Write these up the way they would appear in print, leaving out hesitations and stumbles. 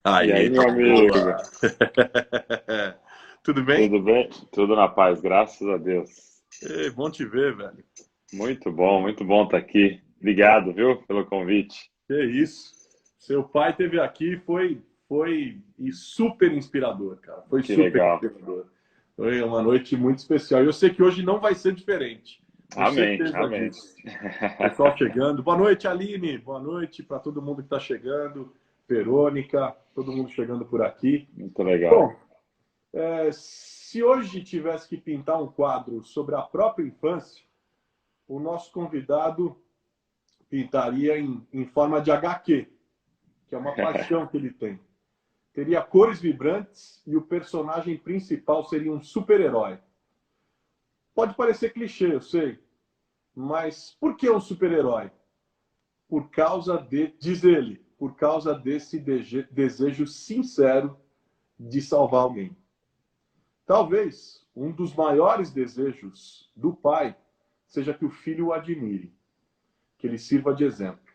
E aí, Aí, meu amigo? boa! Tudo bem? Tudo bem? Tudo na paz, graças a Deus. Ei, bom te ver, velho. Muito bom estar aqui. Obrigado, viu, pelo convite. Que isso. Seu pai esteve aqui, foi super inspirador, cara. Foi Que super legal. inspirador. Foi uma noite muito especial. E eu sei que hoje não vai ser diferente. Tenho Amém, certeza amém. disso. Pessoal chegando. Boa noite, Aline. Boa noite para todo mundo que está chegando. Verônica, todo mundo chegando por aqui. Muito legal. Bom, se hoje tivesse que pintar um quadro sobre a própria infância, o nosso convidado pintaria em forma de HQ, que é uma paixão que ele tem. Teria cores vibrantes e o personagem principal seria um super-herói. Pode parecer clichê, eu sei, mas por que um super-herói? Por causa de, diz ele, por causa desse desejo sincero de salvar alguém. Talvez um dos maiores desejos do pai seja que o filho o admire, que ele sirva de exemplo.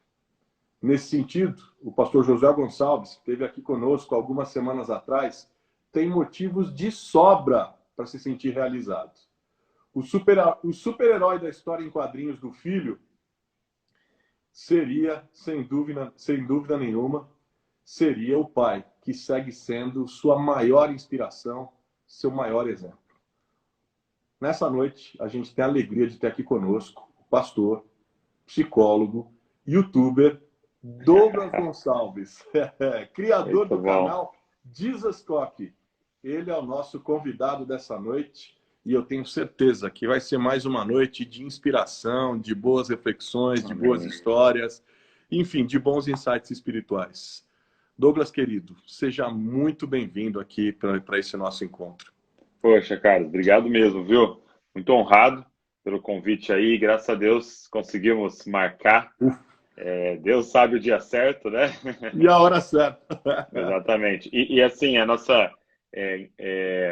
Nesse sentido, o pastor José Gonçalves, que esteve aqui conosco algumas semanas atrás, tem motivos de sobra para se sentir realizado. O super-herói da história em quadrinhos do filho seria, sem dúvida nenhuma, seria o pai, que segue sendo sua maior inspiração, seu maior exemplo. Nessa noite, a gente tem a alegria de ter aqui conosco o pastor, psicólogo, youtuber Douglas Gonçalves, criador Muito do bom. canal Dizascope. Ele é o nosso convidado dessa noite e eu tenho certeza que vai ser mais uma noite de inspiração, de boas reflexões, de boas Amém. histórias, enfim, de bons insights espirituais. Douglas, querido, seja muito bem-vindo aqui para esse nosso encontro. Poxa, Carlos, obrigado mesmo, viu? Muito honrado pelo convite aí. Graças a Deus conseguimos marcar. Deus sabe o dia certo, né? E a hora certa. Exatamente. E assim, a nossa.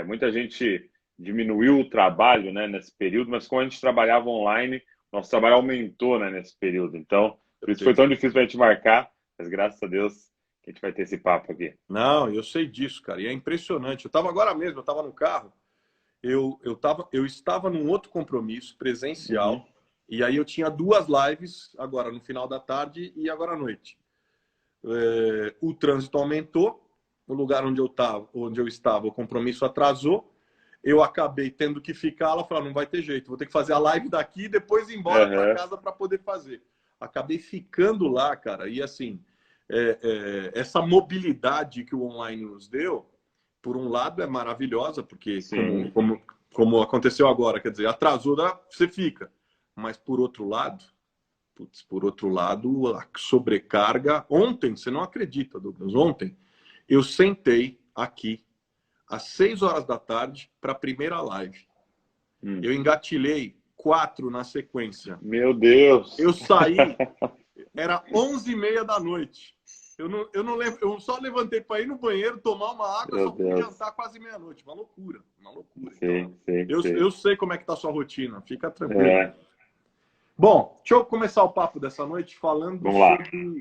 Muita gente diminuiu o trabalho, né, nesse período, mas como a gente trabalhava online, nosso trabalho aumentou, né, nesse período. Então, por isso foi Perfeito. tão difícil para a gente marcar, mas graças a Deus que a gente vai ter esse papo aqui. Não, eu sei disso, cara. E é impressionante. Eu estava agora mesmo, eu estava no carro, eu estava num outro compromisso Uhum. presencial, e aí eu tinha duas lives, agora no final da tarde e agora à noite. O trânsito aumentou, o lugar onde eu estava, o compromisso atrasou, eu acabei tendo que ficar, ela falou, não vai ter jeito, vou ter que fazer a live daqui e depois ir embora para Aham. casa para poder fazer. Acabei ficando lá, cara, e assim, essa mobilidade que o online nos deu, por um lado é maravilhosa, porque Sim, como aconteceu agora, quer dizer, atrasou, você fica. Mas por outro lado, putz, por outro lado, a sobrecarga. Ontem, você não acredita, Douglas, ontem eu sentei aqui às 6 horas da tarde para a primeira live. Hum. Eu engatilhei 4 na sequência. Meu Deus! Eu saí, era 11h30 da noite. Eu não lembro, eu só levantei para ir no banheiro, tomar uma água, Meu só fui Deus. jantar quase meia-noite. Uma loucura, uma loucura. Então, Sim, sim, sim. eu sei como é que tá a sua rotina, fica tranquilo. É, Bom, deixa eu começar o papo dessa noite falando vamos lá.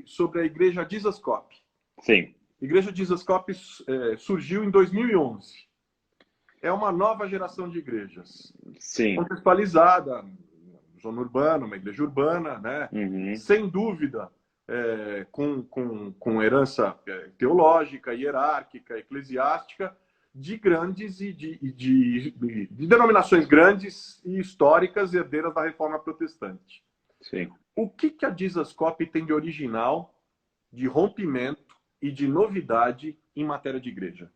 sobre a igreja Jesus-Cop. Sim, A igreja Jesus-Cop surgiu em 2011. É uma nova geração de igrejas, sim. contextualizada, zona urbana, uma igreja urbana, né? Uhum. Sem dúvida, com herança teológica, hierárquica, eclesiástica, de grandes de denominações grandes e históricas herdeiras da Reforma Protestante. Sim. O que a Dizascope tem de original, de rompimento e de novidade em matéria de igreja?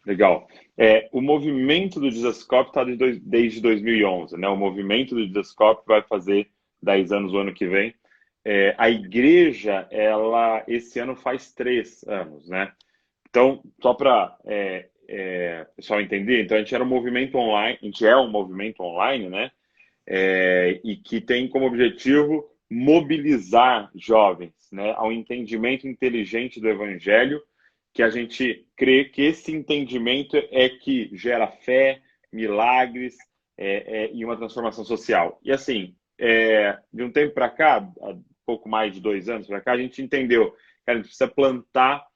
Legal. O movimento do Dizascope está desde 2011, né? O movimento do Dizascope vai fazer 10 anos o ano que vem. A igreja, ela, esse ano faz 3 anos, né? Então, só para o pessoal entender, então a gente era um movimento online, a gente é um movimento online, né? E que tem como objetivo mobilizar jovens, né, ao entendimento inteligente do evangelho, que a gente crê que esse entendimento é que gera fé, milagres e uma transformação social. E assim, de um tempo para cá, há pouco mais de 2 anos para cá, a gente entendeu que a gente precisa plantar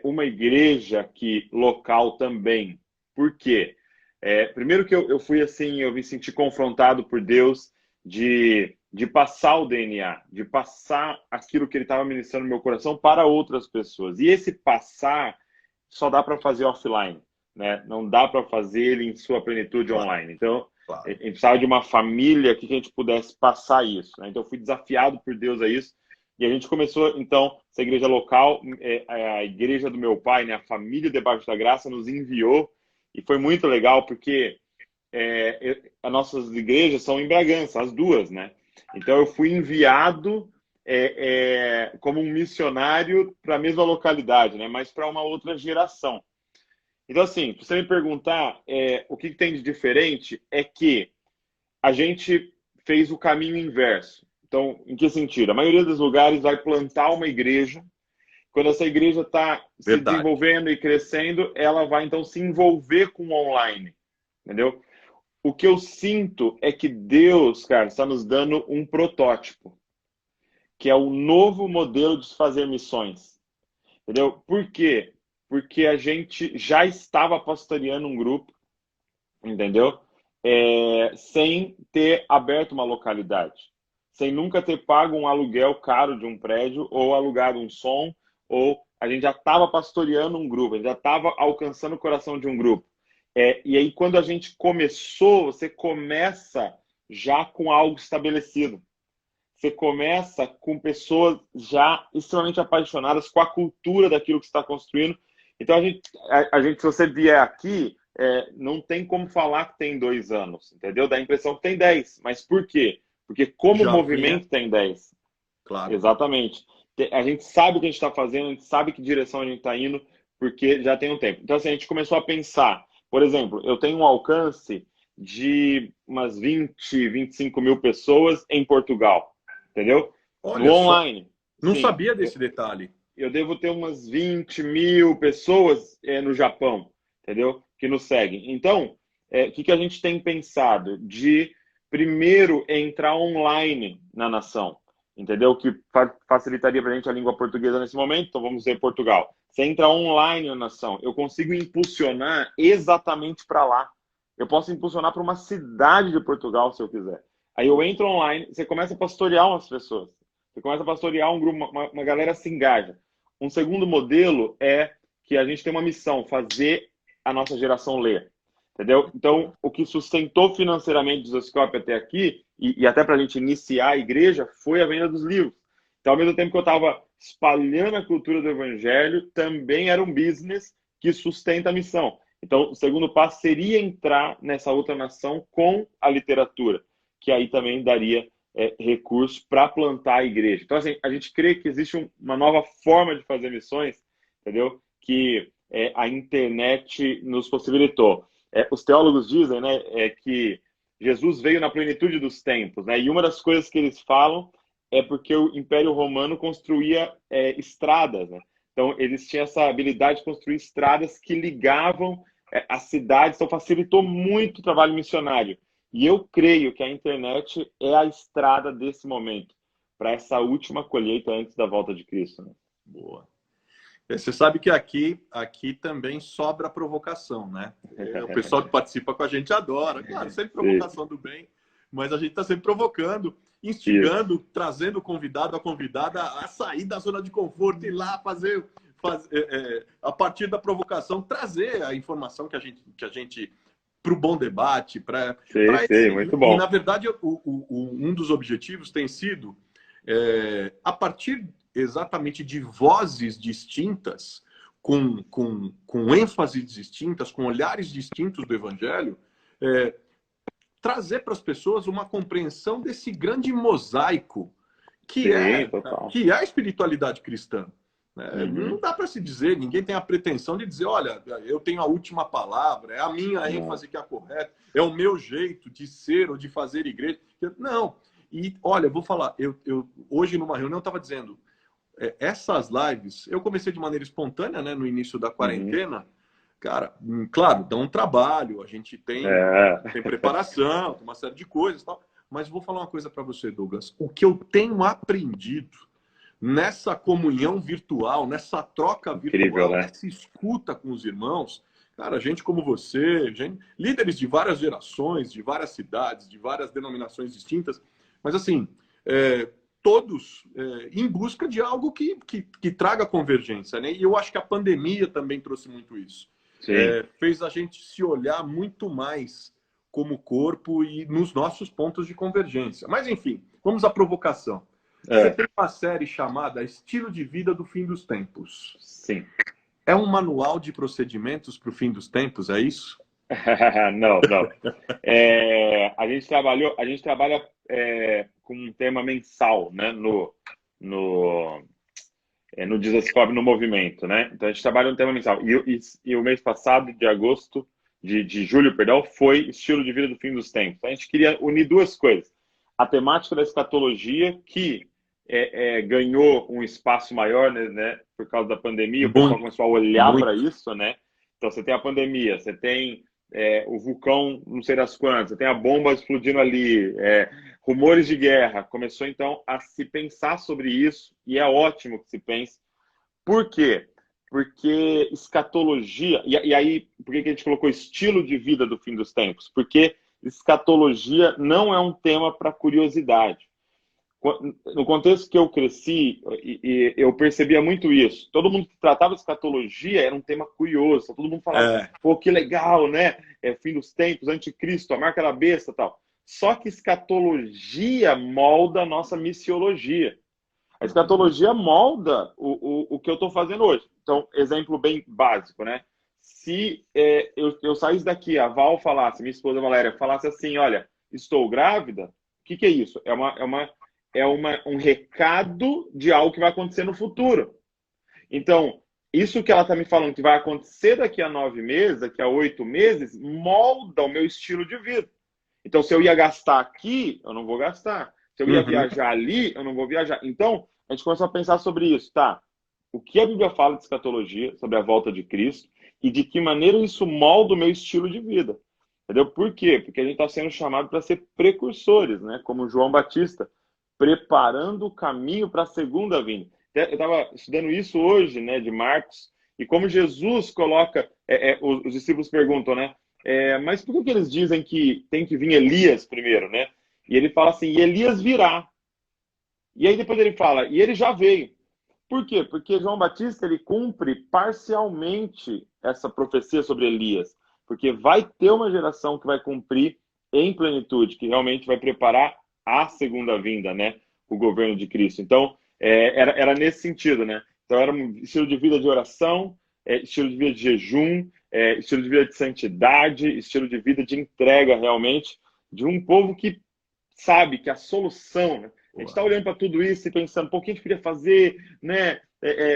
uma igreja que local também. Por quê? Primeiro que eu fui assim, eu me senti confrontado por Deus de passar o DNA, de passar aquilo que ele estava ministrando no meu coração para outras pessoas. E esse passar só dá para fazer offline, né? Não dá para fazer ele em sua plenitude online. Então, a Claro. gente precisava de uma família que a gente pudesse passar isso, né? Então, eu fui desafiado por Deus a isso. E a gente começou, então, essa igreja local, a igreja do meu pai, né? A família Debaixo da Graça nos enviou. E foi muito legal, porque as nossas igrejas são em Bragança, as duas, né? Então, eu fui enviado como um missionário para a mesma localidade, né? Mas para uma outra geração. Então, assim, se você me perguntar o que tem de diferente, é que a gente fez o caminho inverso. Então, em que sentido? A maioria dos lugares vai plantar uma igreja. Quando essa igreja está se Verdade. desenvolvendo e crescendo, ela vai, então, se envolver com o online. Entendeu? O que eu sinto é que Deus, cara, está nos dando um protótipo, que é o novo modelo de se fazer missões. Entendeu? Por quê? Porque a gente já estava pastoreando um grupo, entendeu? Sem ter aberto uma localidade, sem nunca ter pago um aluguel caro de um prédio ou alugado um som, ou a gente já estava pastoreando um grupo, a gente já estava alcançando o coração de um grupo. E aí, quando a gente começou, você começa já com algo estabelecido. Você começa com pessoas já extremamente apaixonadas com a cultura daquilo que você está construindo. Então, a gente, se você vier aqui, não tem como falar que tem 2 anos, entendeu? Dá a impressão que tem 10. Mas por quê? Porque como o Já vinha, movimento tem 10. claro. Exatamente. A gente sabe o que a gente está fazendo, a gente sabe que direção a gente está indo, porque já tem um tempo. Então, assim, a gente começou a pensar. Por exemplo, eu tenho um alcance de umas 20, 25 mil pessoas em Portugal, entendeu? No Olha só, online. não Sim, sabia desse detalhe. eu devo ter umas 20 mil pessoas no Japão, entendeu? Que nos seguem. Então, o que a gente tem pensado? De primeiro entrar online na nação, entendeu? Que facilitaria para a gente a língua portuguesa nesse momento. Então, vamos dizer Portugal. Você entra online na nação, eu consigo impulsionar exatamente para lá. Eu posso impulsionar para uma cidade de Portugal, se eu quiser. Aí eu entro online, você começa a pastorear umas pessoas. Você começa a pastorear um grupo, uma galera se engaja. Um segundo modelo é que a gente tem uma missão, fazer a nossa geração ler. Entendeu? Então, o que sustentou financeiramente o Desascope até aqui, e até para a gente iniciar a igreja, foi a venda dos livros. Então, ao mesmo tempo que eu estava espalhando a cultura do evangelho, também era um business que sustenta a missão. Então, o segundo passo seria entrar nessa outra nação com a literatura, que aí também daria recursos para plantar a igreja. Então, assim, a gente crê que existe uma nova forma de fazer missões, entendeu? Que a internet nos possibilitou. Os teólogos dizem, né, que Jesus veio na plenitude dos tempos, né? E uma das coisas que eles falam é porque o Império Romano construía estradas, né? Então, eles tinham essa habilidade de construir estradas que ligavam as cidades, então facilitou muito o trabalho missionário. E eu creio que a internet é a estrada desse momento, para essa última colheita antes da volta de Cristo, né? Boa. Você sabe que aqui também sobra provocação, né? O pessoal que participa com a gente adora. Claro, sempre provocação do bem, mas a gente está sempre provocando, instigando, Isso. trazendo o convidado, a convidada a sair da zona de conforto e ir lá fazer a partir da provocação, trazer a informação que a gente para o bom debate, para Sim, muito bom. E, na verdade, um dos objetivos tem sido, a partir exatamente de vozes distintas, com ênfases distintas, com olhares distintos do Evangelho, trazer para as pessoas uma compreensão desse grande mosaico que é a espiritualidade cristã. Não dá para se dizer, ninguém tem a pretensão de dizer, olha, eu tenho a última palavra, é a minha ênfase que é a correta, é o meu jeito de ser ou de fazer igreja. Não. E, olha, eu vou falar, eu hoje numa reunião eu estava dizendo, essas lives, eu comecei de maneira espontânea, né, no início da quarentena, cara, claro, dá um trabalho, a gente tem preparação, tem uma série de coisas e tal, mas vou falar uma coisa para você, Douglas, o que eu tenho aprendido nessa comunhão virtual, nessa troca virtual, Incrível, né? nessa escuta com os irmãos. Cara, gente como você, líderes de várias gerações, de várias cidades, de várias denominações distintas, mas assim, todos em busca de algo que traga convergência, né? E eu acho que a pandemia também trouxe muito isso. Fez a gente se olhar muito mais como corpo e nos nossos pontos de convergência. Mas, enfim, vamos à provocação. Você tem uma série chamada Estilo de Vida do Fim dos Tempos. Sim. É um manual de procedimentos para o fim dos tempos, é isso? Não, não. A gente trabalha com um tema mensal, né, no Desascope, no movimento, né? Então a gente trabalha um tema mensal. E o mês passado, de julho, perdão, foi Estilo de Vida do Fim dos Tempos. A gente queria unir duas coisas. A temática da escatologia, que ganhou um espaço maior, né, por causa da pandemia, o pessoal começou a olhar para isso, né? Então você tem a pandemia, você tem o vulcão, não sei das quantas, você tem a bomba explodindo ali, rumores de guerra. Começou então a se pensar sobre isso, e é ótimo que se pense. Por quê? Porque escatologia, e aí, por que a gente colocou estilo de vida do fim dos tempos? Porque escatologia não é um tema para curiosidade. No contexto que eu cresci, eu percebia muito isso. Todo mundo que tratava de escatologia era um tema curioso. Todo mundo falava, pô, que legal, né? Fim dos tempos, anticristo, a marca da besta e tal. Só que escatologia molda a nossa missiologia. A escatologia molda o que eu estou fazendo hoje. Então, exemplo bem básico, né? Se eu saísse daqui, a Val falasse, minha esposa Valéria, falasse assim, olha, estou grávida, o que é isso? Um recado de algo que vai acontecer no futuro. Então, isso que ela está me falando que vai acontecer daqui a 9 meses, daqui a 8 meses, molda o meu estilo de vida. Então, se eu ia gastar aqui, eu não vou gastar. Se eu ia viajar ali, eu não vou viajar. Então, a gente começou a pensar sobre isso, tá? O que a Bíblia fala de escatologia, sobre a volta de Cristo, e de que maneira isso molda o meu estilo de vida. Entendeu? Por quê? Porque a gente está sendo chamado para ser precursores, né? Como João Batista, preparando o caminho para a segunda vinda. Eu estava estudando isso hoje, né, de Marcos, e como Jesus coloca, os discípulos perguntam, né, mas por que eles dizem que tem que vir Elias primeiro, né? E ele fala assim, e Elias virá. E aí depois ele fala, e ele já veio. Por quê? Porque João Batista, ele cumpre parcialmente essa profecia sobre Elias, porque vai ter uma geração que vai cumprir em plenitude, que realmente vai preparar a segunda vinda, né? O governo de Cristo. Então, era nesse sentido, né? Então, era um estilo de vida de oração, estilo de vida de jejum, estilo de vida de santidade, estilo de vida de entrega, realmente, de um povo que sabe que a solução, né? A gente está olhando para tudo isso e pensando, pô, o que a gente podia fazer, né?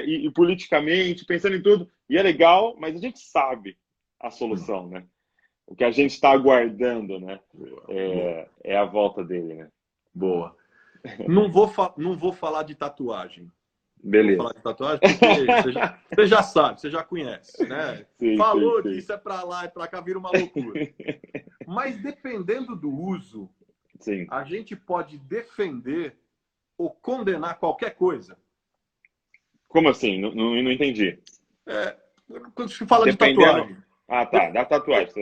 E politicamente, pensando em tudo. E é legal, mas a gente sabe a solução, né? O que a gente está aguardando, né? É a volta dele, né? Boa. Não vou falar de tatuagem. Beleza. Vou falar de tatuagem porque você já sabe, você já conhece, né? Sim, Falou sim. disso, é para lá, é para cá, vira uma loucura. Mas dependendo do uso, sim. A gente pode defender ou condenar qualquer coisa. Como assim? Não entendi. Quando se fala de tatuagem. Ah, tá. Da tatuagem.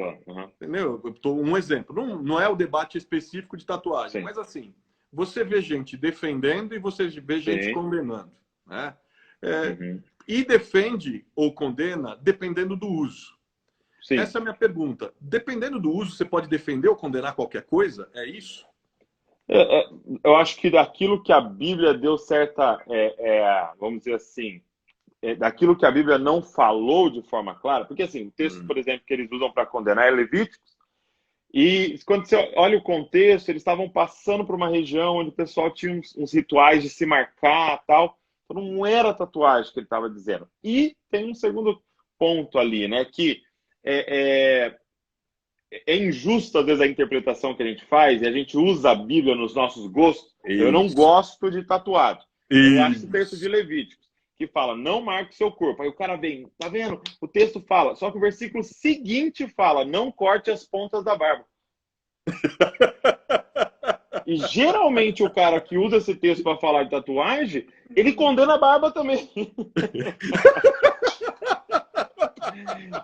Entendeu? Um exemplo. Não é o debate específico de tatuagem, mas assim, você vê gente defendendo e você vê gente condenando. Né? E defende ou condena dependendo do uso. Sim. Essa é a minha pergunta. Dependendo do uso, você pode defender ou condenar qualquer coisa? É isso? Eu acho que daquilo que a Bíblia deu certa, vamos dizer assim, daquilo que a Bíblia não falou de forma clara, porque assim, o texto, por exemplo, que eles usam para condenar é Levíticos, e quando você olha o contexto, eles estavam passando por uma região onde o pessoal tinha uns rituais de se marcar tal, então não era tatuagem que ele estava dizendo. E tem um segundo ponto ali, né, que é injusto, às vezes, a interpretação que a gente faz, e a gente usa a Bíblia nos nossos gostos. Isso. Eu não gosto de tatuado. Eu acho esse texto de Levíticos, que fala, não marque seu corpo. Aí o cara vem, tá vendo? O texto fala, só que o versículo seguinte fala, não corte as pontas da barba. E geralmente o cara que usa esse texto para falar de tatuagem, ele condena a barba também.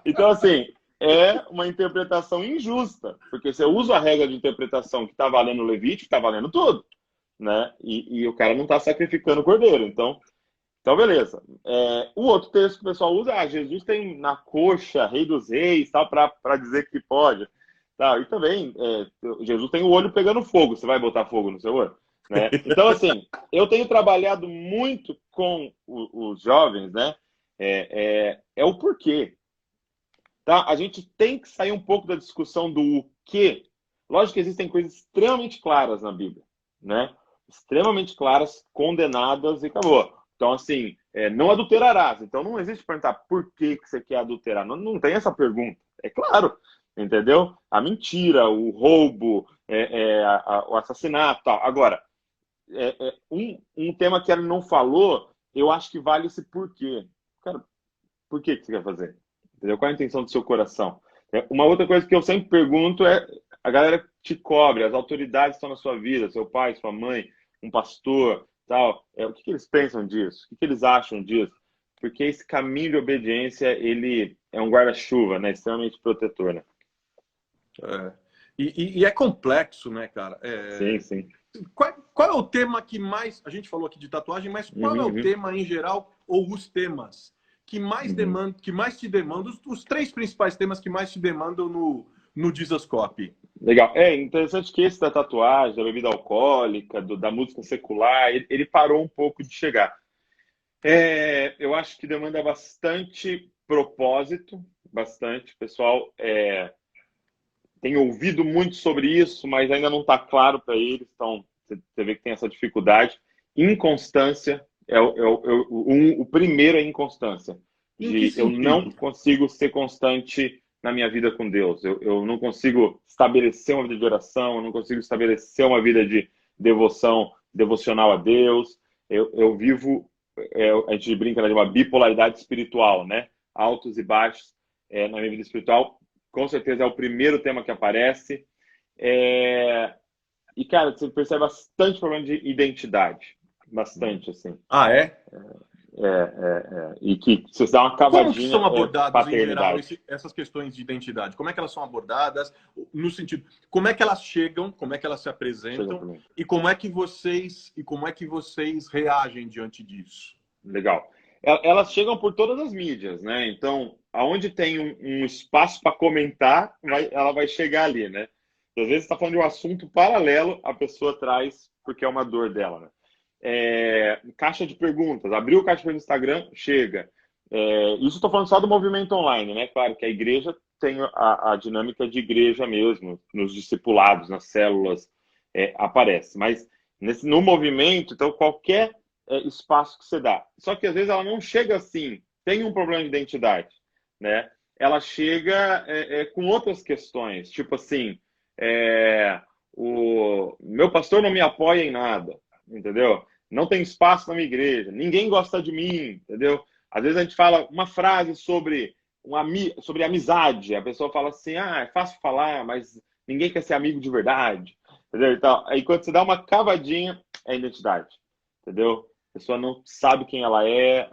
Então, assim, é uma interpretação injusta, porque você usa a regra de interpretação que está valendo o Levítico, está valendo tudo, né? E o cara não está sacrificando o cordeiro. Então beleza. O outro texto que o pessoal usa, Jesus tem na coxa, Rei dos Reis, tal, para dizer que pode. Tá, e também, Jesus tem o olho pegando fogo. Você vai botar fogo no seu olho? Né? Então, assim, eu tenho trabalhado muito com os jovens, né? É o porquê. Tá? A gente tem que sair um pouco da discussão do o quê. Lógico que existem coisas extremamente claras na Bíblia, né? Extremamente claras, condenadas e acabou. Então, assim, não adulterarás. Então, não existe perguntar por que você quer adulterar. Não, não tem essa pergunta. É claro, entendeu? A mentira, o roubo, o assassinato, tal. Agora, um tema que ele não falou, eu acho que vale esse porquê. Cara, por que você quer fazer? Entendeu? Qual é a intenção do seu coração? Uma outra coisa que eu sempre pergunto é: a galera te cobre, as autoridades estão na sua vida, seu pai, sua mãe, um pastor, tal. O que eles pensam disso? O que eles acham disso? Porque esse caminho de obediência, ele é um guarda-chuva, né? Extremamente protetor, né? E é complexo, né, cara? Sim, sim. Qual é o tema que mais... A gente falou aqui de tatuagem, mas qual é o tema em geral, ou os temas que mais demandam, que mais te demandam, os três principais temas que mais te demandam no Jesuscope? Legal. É interessante que esse da tatuagem, da bebida alcoólica, da música secular, ele parou um pouco de chegar. Eu acho que demanda bastante propósito, bastante. O pessoal tem ouvido muito sobre isso, mas ainda não está claro para eles. Então, você vê que tem essa dificuldade. Inconstância o primeiro é inconstância. Eu não consigo ser constante na minha vida com Deus. Eu não consigo estabelecer uma vida de oração, eu não consigo estabelecer uma vida de devocional a Deus. Eu vivo, a gente brinca de uma bipolaridade espiritual, né? Altos e baixos na minha vida espiritual. Com certeza é o primeiro tema que aparece. E, cara, você percebe bastante problema de identidade. Bastante, assim. Ah, é? E que se você dá uma cavadinha... Como que são abordadas, em geral, essas questões de identidade? Como é que elas são abordadas? No sentido, como é que elas chegam, como é que elas se apresentam e como é que vocês reagem diante disso? Legal. Elas chegam por todas as mídias, né? Então, aonde tem um espaço para comentar, ela vai chegar ali, né? Às vezes você está falando de um assunto paralelo, a pessoa traz porque é uma dor dela, né? Caixa de perguntas. Abriu o caixa de perguntas no Instagram, chega. Isso estou falando só do movimento online, né? Claro que a igreja tem a dinâmica de igreja mesmo, nos discipulados, nas células, aparece. Mas no movimento, então, qualquer espaço que você dá. Só que às vezes ela não chega assim, tem um problema de identidade, né? Ela chega com outras questões, tipo assim, o meu pastor não me apoia em nada, entendeu? Não tem espaço na minha igreja, ninguém gosta de mim, entendeu? Às vezes a gente fala uma frase sobre amizade, a pessoa fala assim, é fácil falar, mas ninguém quer ser amigo de verdade, entendeu? Então, aí quando você dá uma cavadinha, é identidade, entendeu? A pessoa não sabe quem ela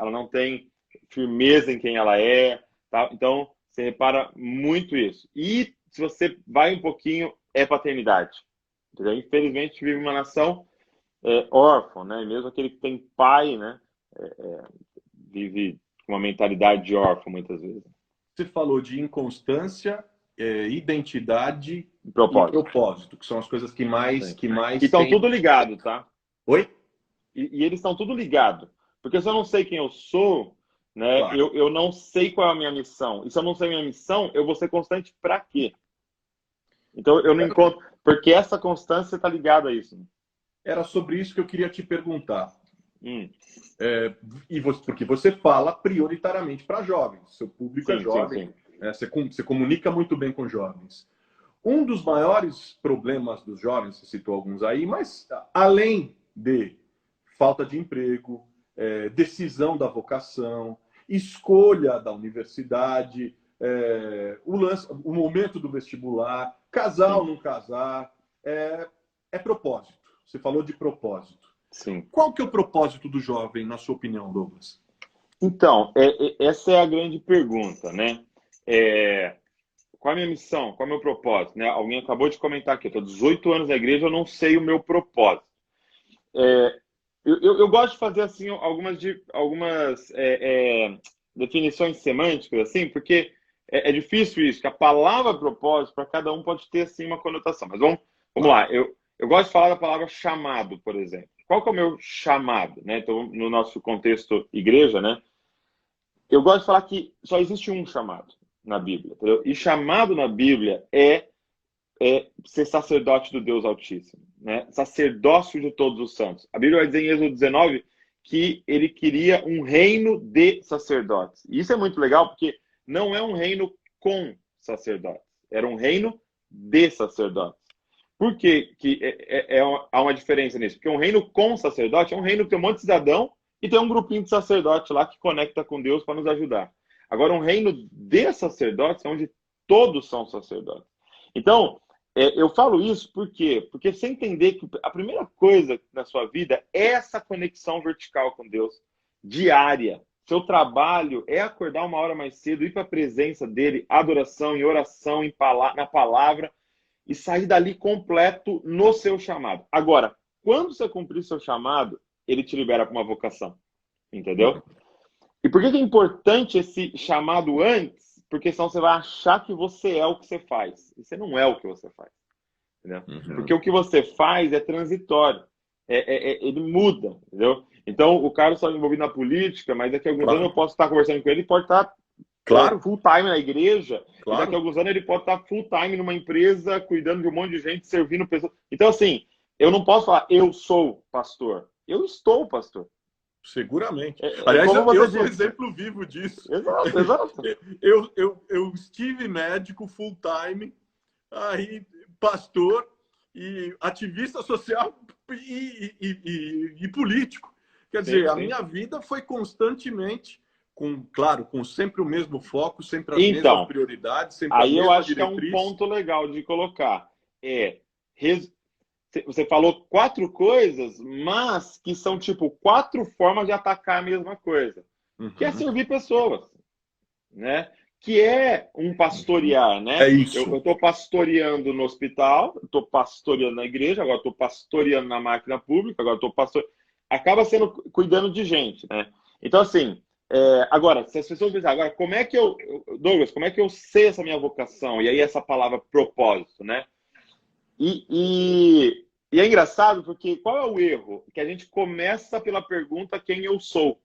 não tem firmeza em quem ela é, tá? Então, você repara muito isso. E se você vai um pouquinho, é paternidade, entendeu? Infelizmente, vive uma nação órfão, né? Mesmo aquele que tem pai, né? Vive com uma mentalidade de órfão muitas vezes. Você falou de inconstância, identidade e propósito, que são as coisas que mais e estão tudo ligado, tá? Oi? E eles estão tudo ligado, porque se eu não sei quem eu sou, né? Claro. Eu não sei qual é a minha missão. E se eu não sei a minha missão, eu vou ser constante para quê? Então eu não encontro, porque essa constância está ligada a isso. Era sobre isso que eu queria te perguntar. Porque você fala prioritariamente para jovens, seu público é jovem, sim. Você comunica muito bem com jovens. Um dos maiores problemas dos jovens, você citou alguns aí, mas além de falta de emprego, decisão da vocação, escolha da universidade, o momento do vestibular, casar ou não casar, é propósito. Você falou de propósito. Sim. Qual que é o propósito do jovem, na sua opinião, Douglas? Então, essa é a grande pergunta, né? Qual é a minha missão? Qual é o meu propósito? Né? Alguém acabou de comentar aqui, eu estou 18 anos na igreja, eu não sei o meu propósito. Eu gosto de fazer assim algumas definições semânticas, assim, porque é difícil isso, que a palavra propósito, para cada um, pode ter assim, uma conotação. Mas vamos lá, eu gosto de falar da palavra chamado, por exemplo. Qual que é o meu chamado? Né? Então, no nosso contexto igreja, né? Eu gosto de falar que só existe um chamado na Bíblia, entendeu? E chamado na Bíblia é ser sacerdote do Deus Altíssimo, né? Sacerdócio de todos os santos. A Bíblia vai dizer em Êxodo 19 que ele queria um reino de sacerdotes. E isso é muito legal porque não é um reino com sacerdotes, era um reino de sacerdotes. Por que há uma diferença nisso? Porque um reino com sacerdote é um reino que tem um monte de cidadão e tem um grupinho de sacerdote lá que conecta com Deus para nos ajudar. Agora, um reino de sacerdotes é onde todos são sacerdotes. Então, eu falo isso por quê? Porque você entender que a primeira coisa na sua vida é essa conexão vertical com Deus, diária. Seu trabalho é acordar uma hora mais cedo, ir para a presença dele, adoração, em oração, na palavra, e sair dali completo no seu chamado. Agora, quando você cumprir seu chamado, ele te libera para uma vocação. Entendeu? E por que é importante esse chamado antes? Porque senão você vai achar que você é o que você faz. E você não é o que você faz. Entendeu? Porque o que você faz é transitório. Ele muda. Entendeu? Então, o cara só envolvido na política, mas daqui a alguns anos eu posso estar conversando com ele, ele pode estar full time na igreja, e daqui a alguns anos ele pode estar full time numa empresa, cuidando de um monte de gente, servindo pessoas. Então, assim, eu não posso falar, eu sou pastor. Eu estou pastor. Seguramente. Aliás, eu sou exemplo vivo disso. Exato. Eu estive médico full time, aí pastor e ativista social e político. Quer dizer, a minha vida foi constantemente com sempre o mesmo foco, sempre as mesmas prioridades, sempre a mesma diretriz. Aí eu acho que é um ponto legal de colocar. Você falou 4 coisas, mas que são tipo 4 formas de atacar a mesma coisa. Que é servir pessoas, né? Que é um pastorear, né? É isso. Eu estou pastoreando no hospital, estou pastoreando na igreja, agora estou pastoreando na máquina pública, agora estou pastoreando... Acaba sendo cuidando de gente, né? Então, assim, agora, se as pessoas pensam, agora, Douglas, como é que eu sei essa minha vocação? E aí essa palavra propósito, né? E é engraçado porque qual é o erro? Que a gente começa pela pergunta quem eu sou.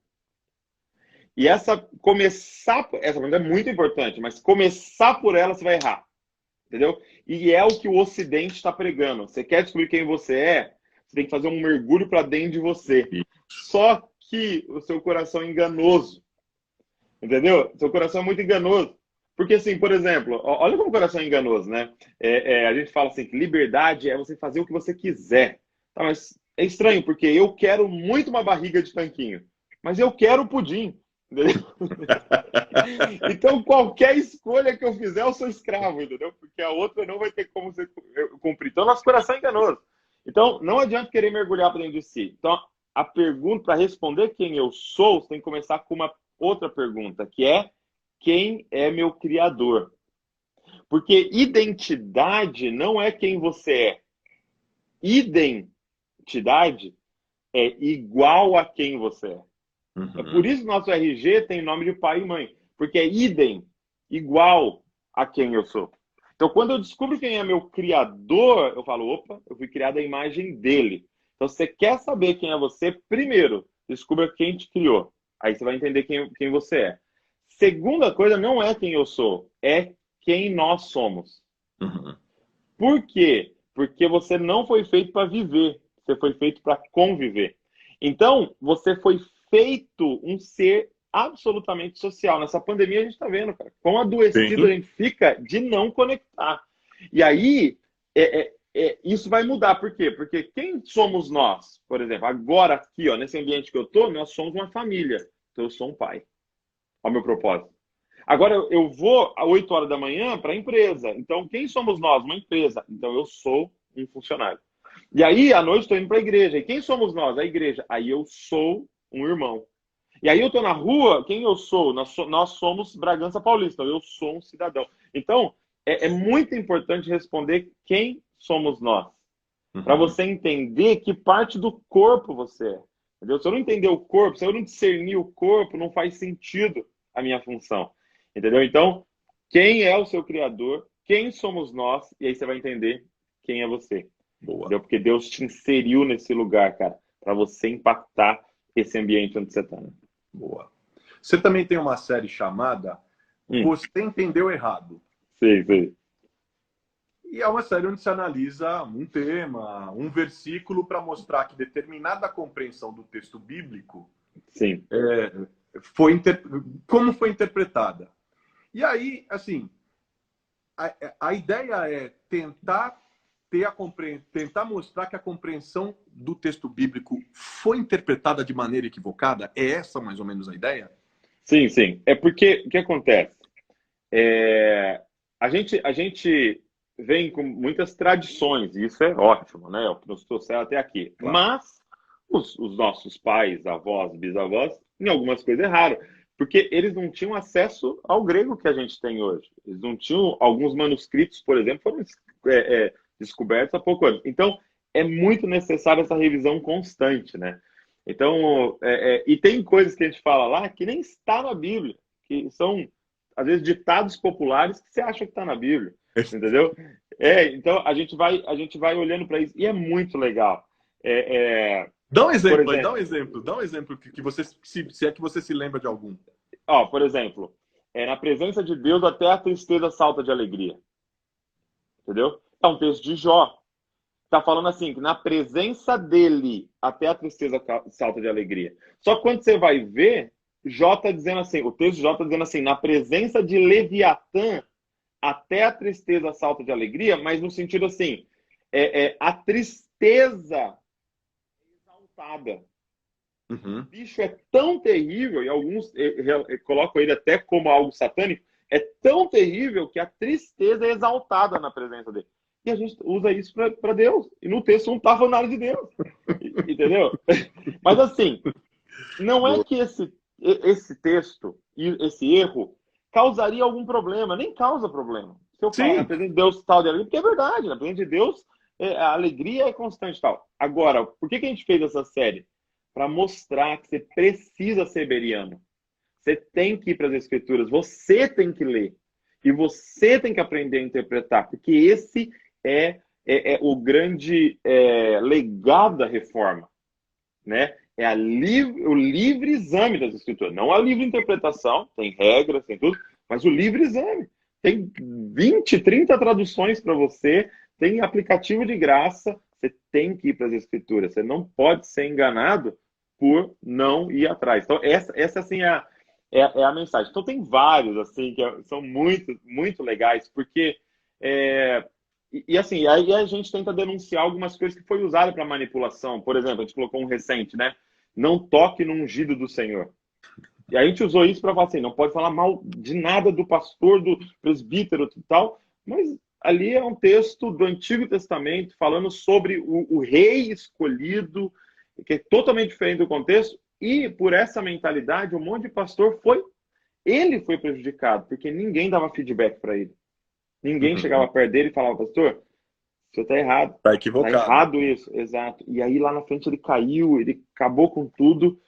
E essa pergunta é muito importante, mas começar por ela você vai errar. Entendeu? E é o que o Ocidente está pregando. Você quer descobrir quem você é? Você tem que fazer um mergulho para dentro de você. Só que o seu coração é enganoso. Entendeu? Seu coração é muito enganoso. Porque, assim, por exemplo, olha como o coração é enganoso, né? A gente fala assim que liberdade é você fazer o que você quiser. Tá, mas é estranho, porque eu quero muito uma barriga de tanquinho, mas eu quero pudim. Entendeu? Então, qualquer escolha que eu fizer, eu sou escravo, entendeu? Porque a outra não vai ter como você cumprir. Então, nosso coração é enganoso. Então, não adianta querer mergulhar para dentro de si. Então, a pergunta, para responder quem eu sou, você tem que começar com uma outra pergunta, que é: quem é meu criador? Porque identidade não é quem você é. Identidade é igual a quem você é. É por isso que nosso RG tem nome de pai e mãe. Porque é igual a quem eu sou. Então, quando eu descubro quem é meu criador, eu falo, opa, eu fui criado à imagem dele. Então, se você quer saber quem é você, primeiro, descubra quem te criou. Aí você vai entender quem você é. Segunda coisa, não é quem eu sou, é quem nós somos. Por quê? Porque você não foi feito para viver, você foi feito para conviver. Então, você foi feito um ser absolutamente social. Nessa pandemia a gente está vendo, cara, quão adoecido a gente fica de não conectar. E aí, isso vai mudar. Por quê? Porque quem somos nós? Por exemplo, agora aqui, nesse ambiente que eu estou, nós somos uma família. Então, eu sou um pai. Ao meu propósito. Agora, eu vou às 8 horas da manhã para a empresa. Então, quem somos nós? Uma empresa. Então, eu sou um funcionário. E aí, à noite, estou indo para a igreja. E quem somos nós? A igreja. Aí eu sou um irmão. E aí eu estou na rua, quem eu sou? Nós somos Bragança Paulista, eu sou um cidadão. Então, é muito importante responder quem somos nós. Para você entender que parte do corpo você é. Entendeu? Se eu não entender o corpo, se eu não discernir o corpo, não faz sentido a minha função. Entendeu? Então, quem é o seu Criador? Quem somos nós? E aí você vai entender quem é você. Boa. Entendeu? Porque Deus te inseriu nesse lugar, cara, para você impactar esse ambiente onde você está. Né? Boa. Você também tem uma série chamada Você Entendeu Errado. Sim. E é uma série onde se analisa um tema, um versículo, para mostrar que determinada compreensão do texto bíblico como foi interpretada. E aí, assim, a ideia é tentar mostrar que a compreensão do texto bíblico foi interpretada de maneira equivocada. É essa mais ou menos a ideia? Sim. É porque o que acontece? A gente vem com muitas tradições, e isso é ótimo, né? É o que nos trouxeram até aqui. Claro. Mas os nossos pais, avós, bisavós, em algumas coisas erraram, porque eles não tinham acesso ao grego que a gente tem hoje. Eles não tinham, alguns manuscritos, por exemplo, foram descobertos há pouco ano. Então, é muito necessária essa revisão constante, né? Então, e tem coisas que a gente fala lá que nem está na Bíblia, que são, às vezes, ditados populares que você acha que está na Bíblia. Entendeu? Então a gente vai olhando para isso e é muito legal. Dá um exemplo aí, dá um exemplo que você, se é que você se lembra de algum. Por exemplo, na presença de Deus até a tristeza salta de alegria. Entendeu? É um texto de Jó. Está falando assim, que na presença dele até a tristeza salta de alegria. Só que quando você vai ver, Jó está dizendo assim, o texto de Jó está dizendo assim, na presença de Leviatã até a tristeza salta de alegria, mas no sentido assim, a tristeza exaltada. O bicho é tão terrível, e alguns colocam ele até como algo satânico, é tão terrível que a tristeza é exaltada na presença dele. E a gente usa isso para Deus. E no texto não está falando nada de Deus. Entendeu? Mas assim, não é que esse texto e esse erro causaria algum problema, nem causa problema. Se eu falar na presença de Deus tal de alegria, porque é verdade, na presença de Deus a alegria é constante e tal. Agora, por que a gente fez essa série? Para mostrar que você precisa ser beriano. Você tem que ir para as escrituras, você tem que ler. E você tem que aprender a interpretar, porque esse é o grande legado da reforma. Né? É o livre exame das escrituras. Não a livre interpretação, tem regras, tem tudo, mas o livre exame. Tem 20, 30 traduções para você, tem aplicativo de graça, você tem que ir para as escrituras. Você não pode ser enganado por não ir atrás. Então, essa assim, é a mensagem. Então, tem vários assim, que são muito, muito legais, porque... assim, aí a gente tenta denunciar algumas coisas que foi usada para manipulação. Por exemplo, a gente colocou um recente, né? Não toque no ungido do Senhor. E a gente usou isso para falar assim, não pode falar mal de nada do pastor, do presbítero e tal, mas ali é um texto do Antigo Testamento falando sobre o rei escolhido, que é totalmente diferente do contexto, e por essa mentalidade, um monte de pastor foi prejudicado, porque ninguém dava feedback para ele. Ninguém chegava perto dele e falava, pastor, você está errado. Está equivocado. Está errado isso, exato. E aí lá na frente ele caiu, ele acabou com tudo,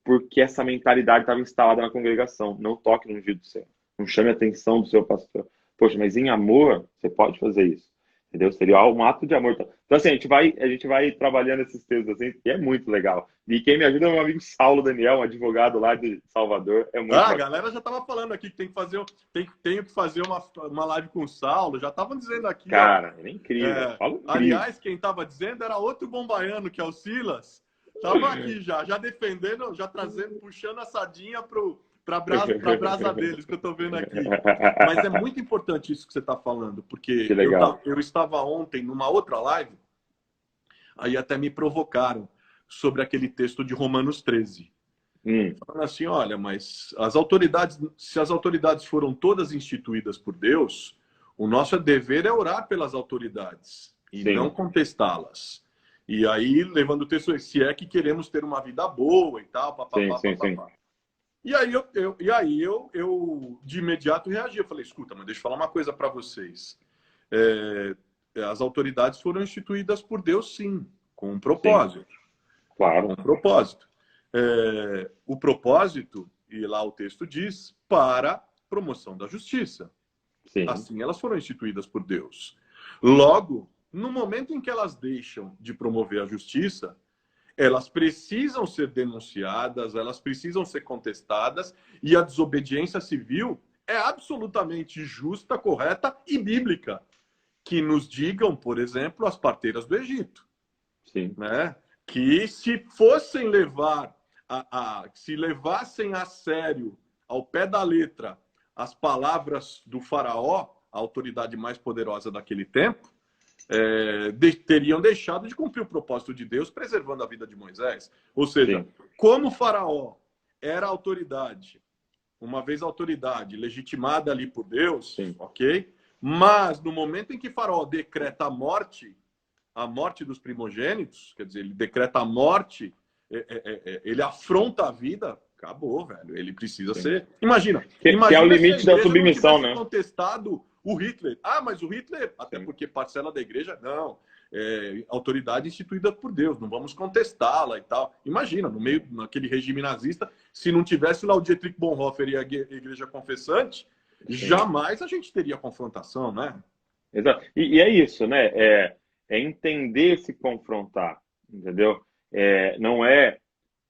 porque essa mentalidade estava instalada na congregação. Não toque no ungido do Senhor. Não chame a atenção do seu pastor. Poxa, mas em amor, você pode fazer isso. Entendeu? Seria um ato de amor. Então, assim, a gente vai trabalhando esses textos assim, e é muito legal. E quem me ajuda é meu amigo Saulo Daniel, um advogado lá de Salvador. É muito a galera já estava falando aqui que tenho que fazer uma live com o Saulo. Já estavam dizendo aqui. Cara, é incrível. Incrível. Aliás, quem estava dizendo era outro bombaiano, que é o Silas. Estava aqui já defendendo, já trazendo, puxando a sardinha para a brasa deles, que eu estou vendo aqui. Mas é muito importante isso que você está falando, porque eu estava ontem numa outra live, aí até me provocaram sobre aquele texto de Romanos 13. Falando assim, olha, mas se as autoridades foram todas instituídas por Deus, o nosso dever é orar pelas autoridades e não contestá-las. E aí, levando o texto, se é que queremos ter uma vida boa e tal, Sim, papapá, sim, sim. papapá. E aí eu de imediato reagi. Eu falei, escuta, mas deixa eu falar uma coisa para vocês. As autoridades foram instituídas por Deus, sim, com um Sim, propósito. Com claro. um propósito. O propósito, e lá o texto diz, para promoção da justiça. Sim, Assim, elas foram instituídas por Deus. Logo, no momento em que elas deixam de promover a justiça, elas precisam ser denunciadas, elas precisam ser contestadas, e a desobediência civil é absolutamente justa, correta e bíblica. Que nos digam, por exemplo, as parteiras do Egito, sim, né? Que se fossem levar, se levassem a sério, ao pé da letra, as palavras do faraó, a autoridade mais poderosa daquele tempo, teriam deixado de cumprir o propósito de Deus, preservando a vida de Moisés. Ou seja, sim, como o faraó era autoridade, uma vez autoridade legitimada ali por Deus, sim. ok? Mas no momento em que faraó decreta a morte dos primogênitos, quer dizer, ele decreta a morte, ele afronta a vida, acabou, velho. Ele precisa Sim. ser. Imagina, Que é o imagina se a limite da igreja não submissão, tivesse né? contestado o Hitler. Ah, mas o Hitler, até Sim, porque parcela da igreja, não. Autoridade instituída por Deus, não vamos contestá-la e tal. Imagina, no meio, naquele regime nazista, se não tivesse lá o Dietrich Bonhoeffer e a igreja confessante, sim. jamais a gente teria confrontação, né? Exato. E é isso, né? É entender se confrontar, entendeu? Não é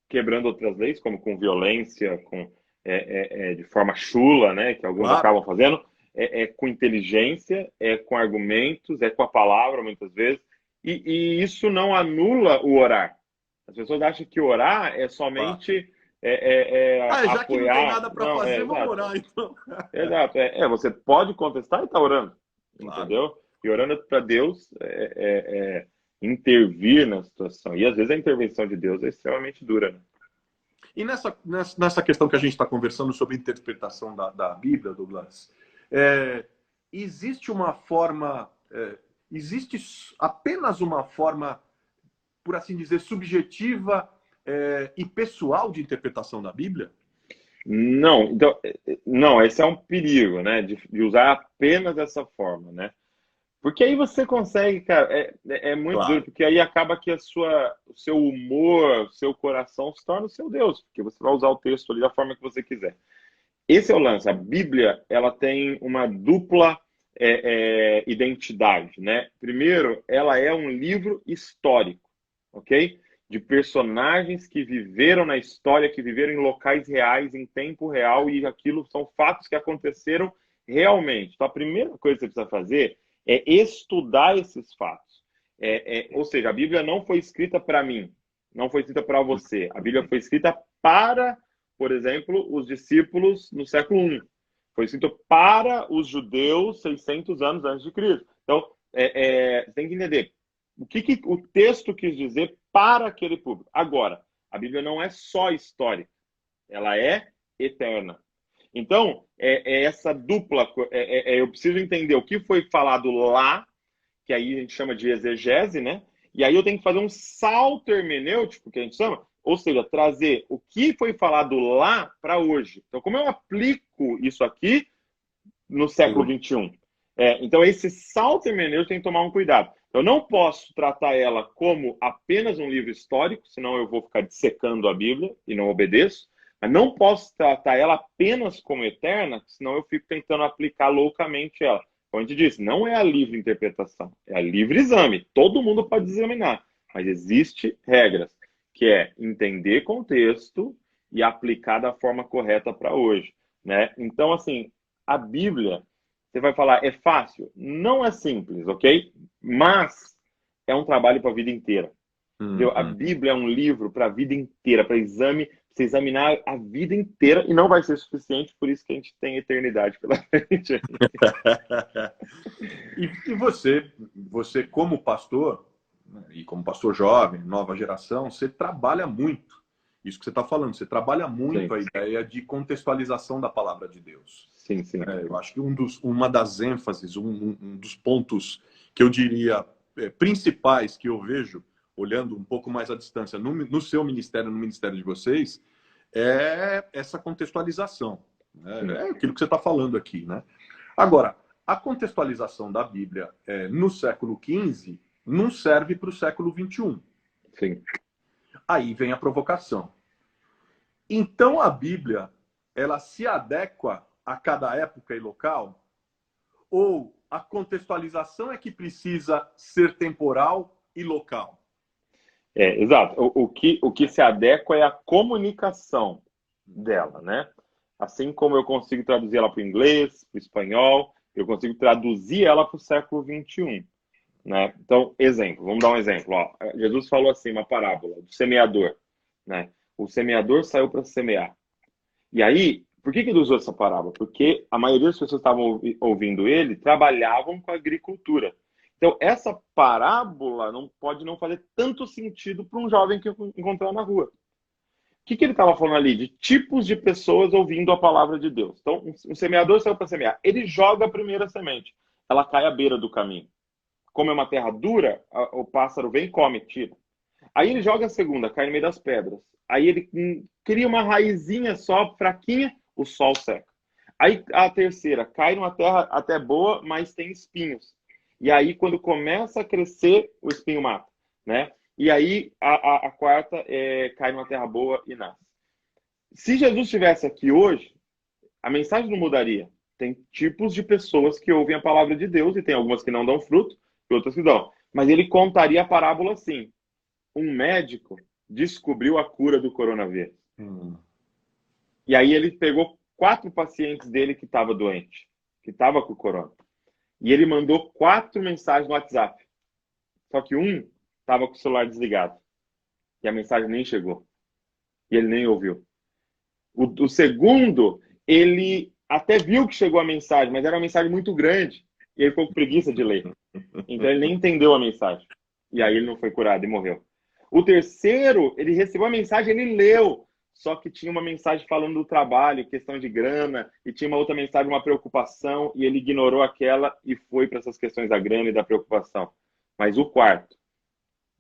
quebrando outras leis, como com violência, de forma chula, né? Que alguns Claro, acabam fazendo. É com inteligência, é com argumentos, é com a palavra, muitas vezes. E isso não anula o orar. As pessoas acham que orar é claro. somente Já que não tem apoiar. nada para Não, fazer, vamos exato. orar então. Exato. Você pode contestar e estar orando, Claro. entendeu? E orando para Deus intervir na situação. E às vezes a intervenção de Deus é extremamente dura, né? E nessa questão que a gente está conversando sobre interpretação da Bíblia, Douglas, existe uma forma, existe apenas uma forma, por assim dizer, subjetiva e pessoal de interpretação da Bíblia? Não, então, não, esse é um perigo, né? De usar apenas dessa forma, né? Porque aí você consegue, cara, é muito duro, Claro, porque aí acaba que o seu humor, o seu coração se torna o seu Deus, porque você vai usar o texto ali da forma que você quiser. Esse é o lance. A Bíblia, ela tem uma dupla identidade, né? Primeiro, ela é um livro histórico, ok? De personagens que viveram na história, que viveram em locais reais, em tempo real, e aquilo são fatos que aconteceram realmente. Então, a primeira coisa que você precisa fazer é estudar esses fatos. Ou seja, a Bíblia não foi escrita para mim, não foi escrita para você. A Bíblia foi escrita para, por exemplo, os discípulos no século I. Foi escrito para os judeus 600 anos antes de Cristo. Então, você tem que entender o que o texto quis dizer para aquele público. Agora, a Bíblia não é só histórica, ela é eterna. Então, essa dupla, eu preciso entender o que foi falado lá, que aí a gente chama de exegese, né? E aí eu tenho que fazer um salto hermenêutico, que a gente chama, ou seja, trazer o que foi falado lá para hoje. Então, como eu aplico isso aqui no século XXI? Então, esse salto hermenêutico tem que tomar um cuidado. Eu não posso tratar ela como apenas um livro histórico, senão eu vou ficar dissecando a Bíblia e não obedeço. Mas não posso tratar ela apenas como eterna, senão eu fico tentando aplicar loucamente ela. Como a gente disse, não é a livre interpretação, é a livre exame. Todo mundo pode examinar, mas existe regras, que é entender contexto e aplicar da forma correta para hoje, né? Então, assim, a Bíblia, você vai falar, é fácil? Não é simples, ok? Mas é um trabalho para a vida inteira. Entendeu? A Uhum. Bíblia é um livro para a vida inteira, para você examinar a vida inteira, e não vai ser suficiente, por isso que a gente tem eternidade pela frente. E você como pastor, né, e como pastor jovem, nova geração, você trabalha muito. Isso que você está falando, você trabalha muito Sim, a ideia de contextualização da palavra de Deus. sim, sim. Eu acho que uma das ênfases, um dos pontos que eu diria principais que eu vejo olhando um pouco mais à distância no seu ministério, no ministério de vocês, é essa contextualização. Né? É aquilo que você está falando aqui. Né? Agora, a contextualização da Bíblia no século XV não serve para o século XXI. Sim. Aí vem a provocação. Então a Bíblia, ela se adequa a cada época e local? Ou a contextualização é que precisa ser temporal e local? Exato. O que se adequa é a comunicação dela, né? Assim como eu consigo traduzir ela para o inglês, para o espanhol, eu consigo traduzir ela para o século XXI, né? Então, exemplo, vamos dar um exemplo. Ó. Jesus falou assim, uma parábola do semeador, né? O semeador saiu para semear. E aí, por que ele usou essa parábola? Porque a maioria das pessoas que estavam ouvindo ele trabalhavam com agricultura. Então, essa parábola não pode não fazer tanto sentido para um jovem que encontrar na rua. O que ele estava falando ali? De tipos de pessoas ouvindo a palavra de Deus. Então, um semeador saiu para semear. Ele joga a primeira semente. Ela cai à beira do caminho. Como é uma terra dura, o pássaro vem e come, tira. Aí ele joga a segunda, cai no meio das pedras. Aí ele cria uma raizinha só, fraquinha, o sol seca. Aí a terceira, cai numa terra até boa, mas tem espinhos. E aí, quando começa a crescer, o espinho mata, né? E aí, a quarta cai numa terra boa e nasce. Se Jesus estivesse aqui hoje, a mensagem não mudaria. Tem tipos de pessoas que ouvem a palavra de Deus, e tem algumas que não dão fruto, e outras que dão. Mas ele contaria a parábola assim. Um médico descobriu a cura do coronavírus. E aí ele pegou 4 pacientes dele que estavam doentes, que estavam com o corona. E ele mandou 4 mensagens no WhatsApp. Só que um estava com o celular desligado. E a mensagem nem chegou. E ele nem ouviu. O segundo, ele até viu que chegou a mensagem, mas era uma mensagem muito grande. E ele ficou com preguiça de ler. Então ele nem entendeu a mensagem. E aí ele não foi curado e morreu. O terceiro, ele recebeu a mensagem, ele leu. Só que tinha uma mensagem falando do trabalho, questão de grana, e tinha uma outra mensagem, uma preocupação, e ele ignorou aquela e foi para essas questões da grana e da preocupação. Mas o quarto,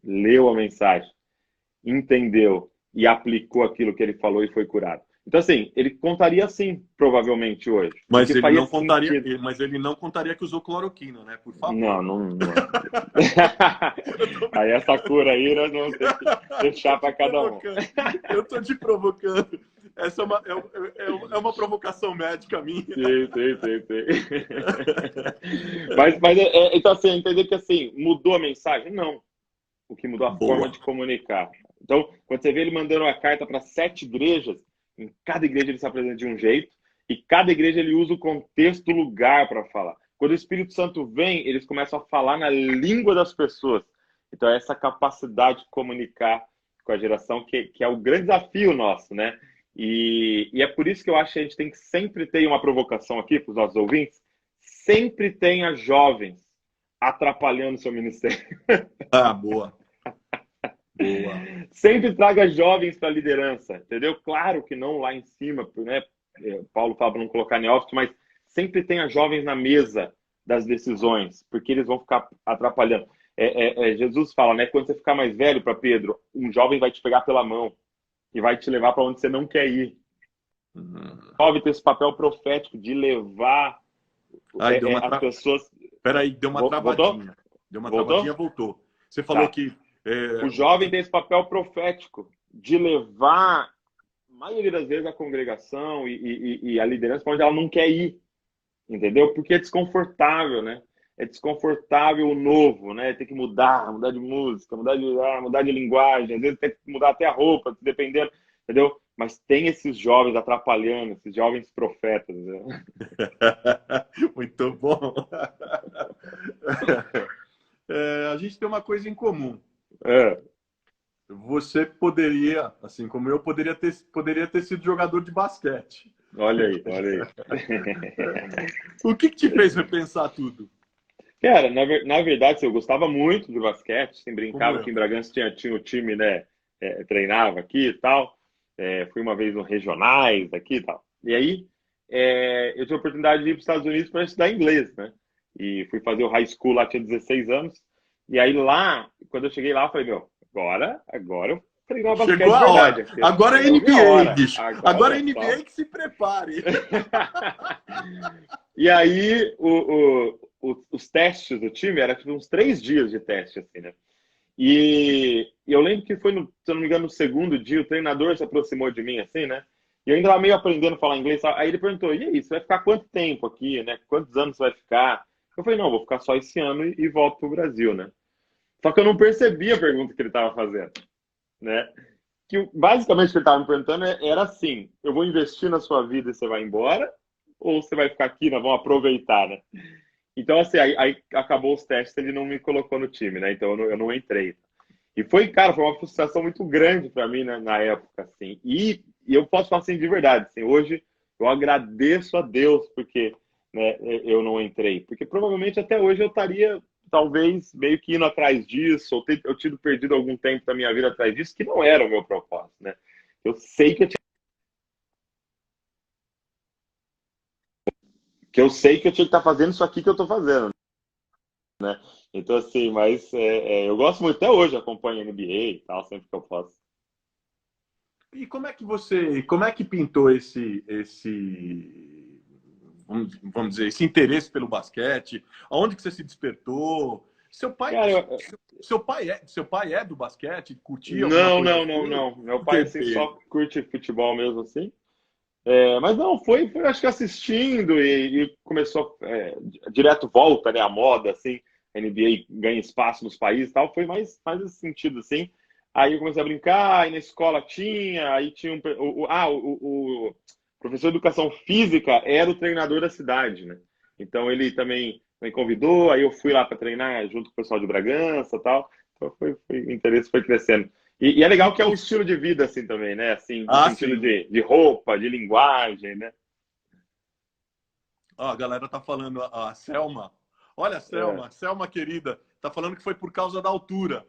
leu a mensagem, entendeu e aplicou aquilo que ele falou e foi curado. Então, assim, ele contaria assim, provavelmente, hoje. Mas ele não contaria que usou cloroquina, né? Por favor. Não. Aí essa cura aí nós vamos ter que deixar para cada um. Eu estou te provocando. Essa é uma provocação médica minha. Sim. Mas então, assim, entender que assim, mudou a mensagem? Não. O que mudou a forma de comunicar. Então, quando você vê ele mandando uma carta para 7 igrejas, em cada igreja ele se apresenta de um jeito, e cada igreja ele usa o contexto, o lugar para falar. Quando o Espírito Santo vem, eles começam a falar na língua das pessoas. Então, essa capacidade de comunicar com a geração que é o grande desafio nosso, né? E é por isso que eu acho que a gente tem que sempre ter uma provocação aqui para os nossos ouvintes, sempre tenha jovens atrapalhando o seu ministério. Boa. Boa. Sempre traga jovens para a liderança, entendeu? Claro que não lá em cima, né? Paulo fala para não colocar neófitos, mas sempre tenha jovens na mesa das decisões, porque eles vão ficar atrapalhando. Jesus fala, né? Quando você ficar mais velho, para Pedro, um jovem vai te pegar pela mão e vai te levar para onde você não quer ir. Jovem tem esse papel profético de levar as pessoas... Peraí, deu uma travadinha. Deu uma travadinha, voltou. Você falou que... O jovem tem esse papel profético de levar, a maioria das vezes, a congregação e a liderança para onde ela não quer ir, entendeu? Porque é desconfortável, né? É desconfortável o novo, né? Tem que mudar de música, mudar de linguagem, às vezes tem que mudar até a roupa, dependendo, entendeu? Mas tem esses jovens atrapalhando, esses jovens profetas. Né? Muito bom. A gente tem uma coisa em comum. Você poderia, assim como eu, poderia ter sido jogador de basquete. Olha aí. O que te fez repensar tudo? Cara, na verdade, eu gostava muito de basquete, sempre brincava que em Bragança tinha o time, né? Treinava aqui e tal. Fui uma vez no regionais aqui e tal. E aí, eu tive a oportunidade de ir para os Estados Unidos para estudar inglês, né? E fui fazer o high school lá, tinha 16 anos. E aí lá, quando eu cheguei lá, eu falei, agora eu treinar basquete Chegou de a verdade. hora. Agora é Chegou a minha NBA, hora. bicho. Agora é NBA que se prepare. E aí, os testes do time eram tipo, uns 3 dias de teste, assim, né? E eu lembro que foi, se eu não me engano, no segundo dia, o treinador se aproximou de mim, assim, né? E eu ainda estava meio aprendendo a falar inglês. Aí ele perguntou, e aí, você vai ficar quanto tempo aqui, né? Quantos anos você vai ficar? Eu falei, não, vou ficar só esse ano e volto pro Brasil, né? Só que eu não percebi a pergunta que ele estava fazendo, né? Que basicamente o que ele estava me perguntando era assim, eu vou investir na sua vida e você vai embora? Ou você vai ficar aqui, nós vamos aproveitar, né? Então, assim, aí acabou os testes, ele não me colocou no time, né? Então eu não entrei. E foi, cara, foi uma frustração muito grande para mim, né, na época, assim. E eu posso falar assim de verdade, assim, hoje eu agradeço a Deus porque, né, eu não entrei, porque provavelmente até hoje eu estaria talvez meio que indo atrás disso, ou eu tido perdido algum tempo da minha vida atrás disso, que não era o meu propósito, né? Eu sei que eu tinha que estar fazendo isso aqui que eu estou fazendo, né? Então, assim, mas eu gosto muito até hoje, acompanho a NBA e tal, sempre que eu posso. E como é que pintou vamos dizer, esse interesse pelo basquete? Aonde que você se despertou? Seu pai, Cara, seu pai é do basquete? Curtia alguma não, coisa não, não, assim? não. Meu Não pai, assim, teve. só curte futebol mesmo, assim. Mas não, foi acho que assistindo e começou, direto volta, né, a moda, assim, a NBA ganha espaço nos países e tal, foi mais esse sentido, assim. Aí eu comecei a brincar, aí na escola tinha, aí tinha o professor de educação física era o treinador da cidade, né? Então ele também me convidou, aí eu fui lá para treinar junto com o pessoal de Bragança e tal. Então o interesse foi crescendo. E é legal que é um estilo de vida, assim, também, né? Assim, no Ah, sentido sim. de roupa, de linguagem, né? Ó, a galera tá falando, a Selma. Olha, É, Selma querida, tá falando que foi por causa da altura.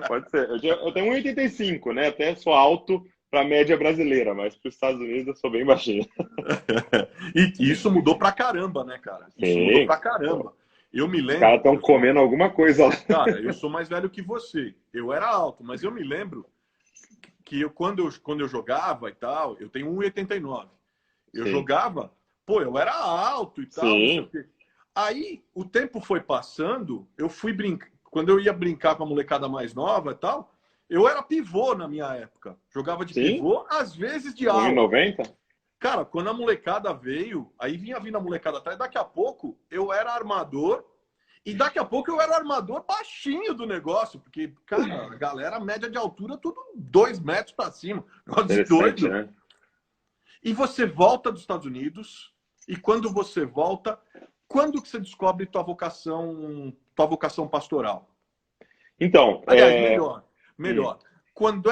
pode ser. Eu tenho 1,85, né? Até sou alto para a média brasileira, mas para os Estados Unidos eu sou bem baixinho. E isso mudou pra caramba, né, cara? Isso mudou Sim, pra pô. caramba. Eu me Os caras lembro, estão comendo alguma coisa lá. cara, eu sou mais velho que você. Eu era alto, mas eu me lembro que quando eu jogava e tal, eu tenho 1,89. Eu Sim, jogava, pô, eu era alto e tal, não sei o sim, quê. Aí o tempo foi passando, eu fui brincar. Quando eu ia brincar com a molecada mais nova e tal, eu era pivô na minha época. Jogava de sim. pivô, às vezes de ala. 1,90? Cara, quando a molecada veio, aí vinha vindo a molecada atrás, daqui a pouco eu era armador, e daqui a pouco eu era o armador baixinho do negócio, porque, cara, a galera média de altura, tudo 2 metros para cima. Negócio de Interessante, doido. né? E você volta dos Estados Unidos, e quando você volta, quando que você descobre tua vocação pastoral? Então, Aliás, melhor. Quando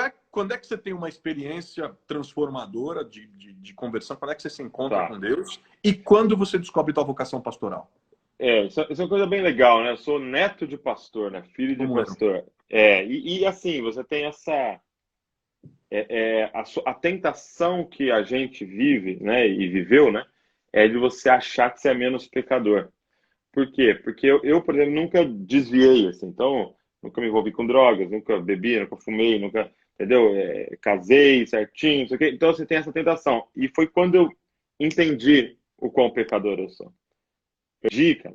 é que você tem uma experiência transformadora de conversão? Quando é que você se encontra tá. com Deus? E quando você descobre tua vocação pastoral? Isso é uma coisa bem legal, né? Eu sou neto de pastor, né? Filho de Como eu? pastor. E assim, você tem a tentação que a gente vive, né? E viveu, né? É de você achar que você é menos pecador. Por quê? Porque eu, por exemplo, nunca desviei, assim. Então, nunca me envolvi com drogas, nunca bebi, nunca fumei, nunca, entendeu? Casei certinho, não sei o quê. Então, você tem essa tentação. E foi quando eu entendi o quão pecador eu sou. Dica,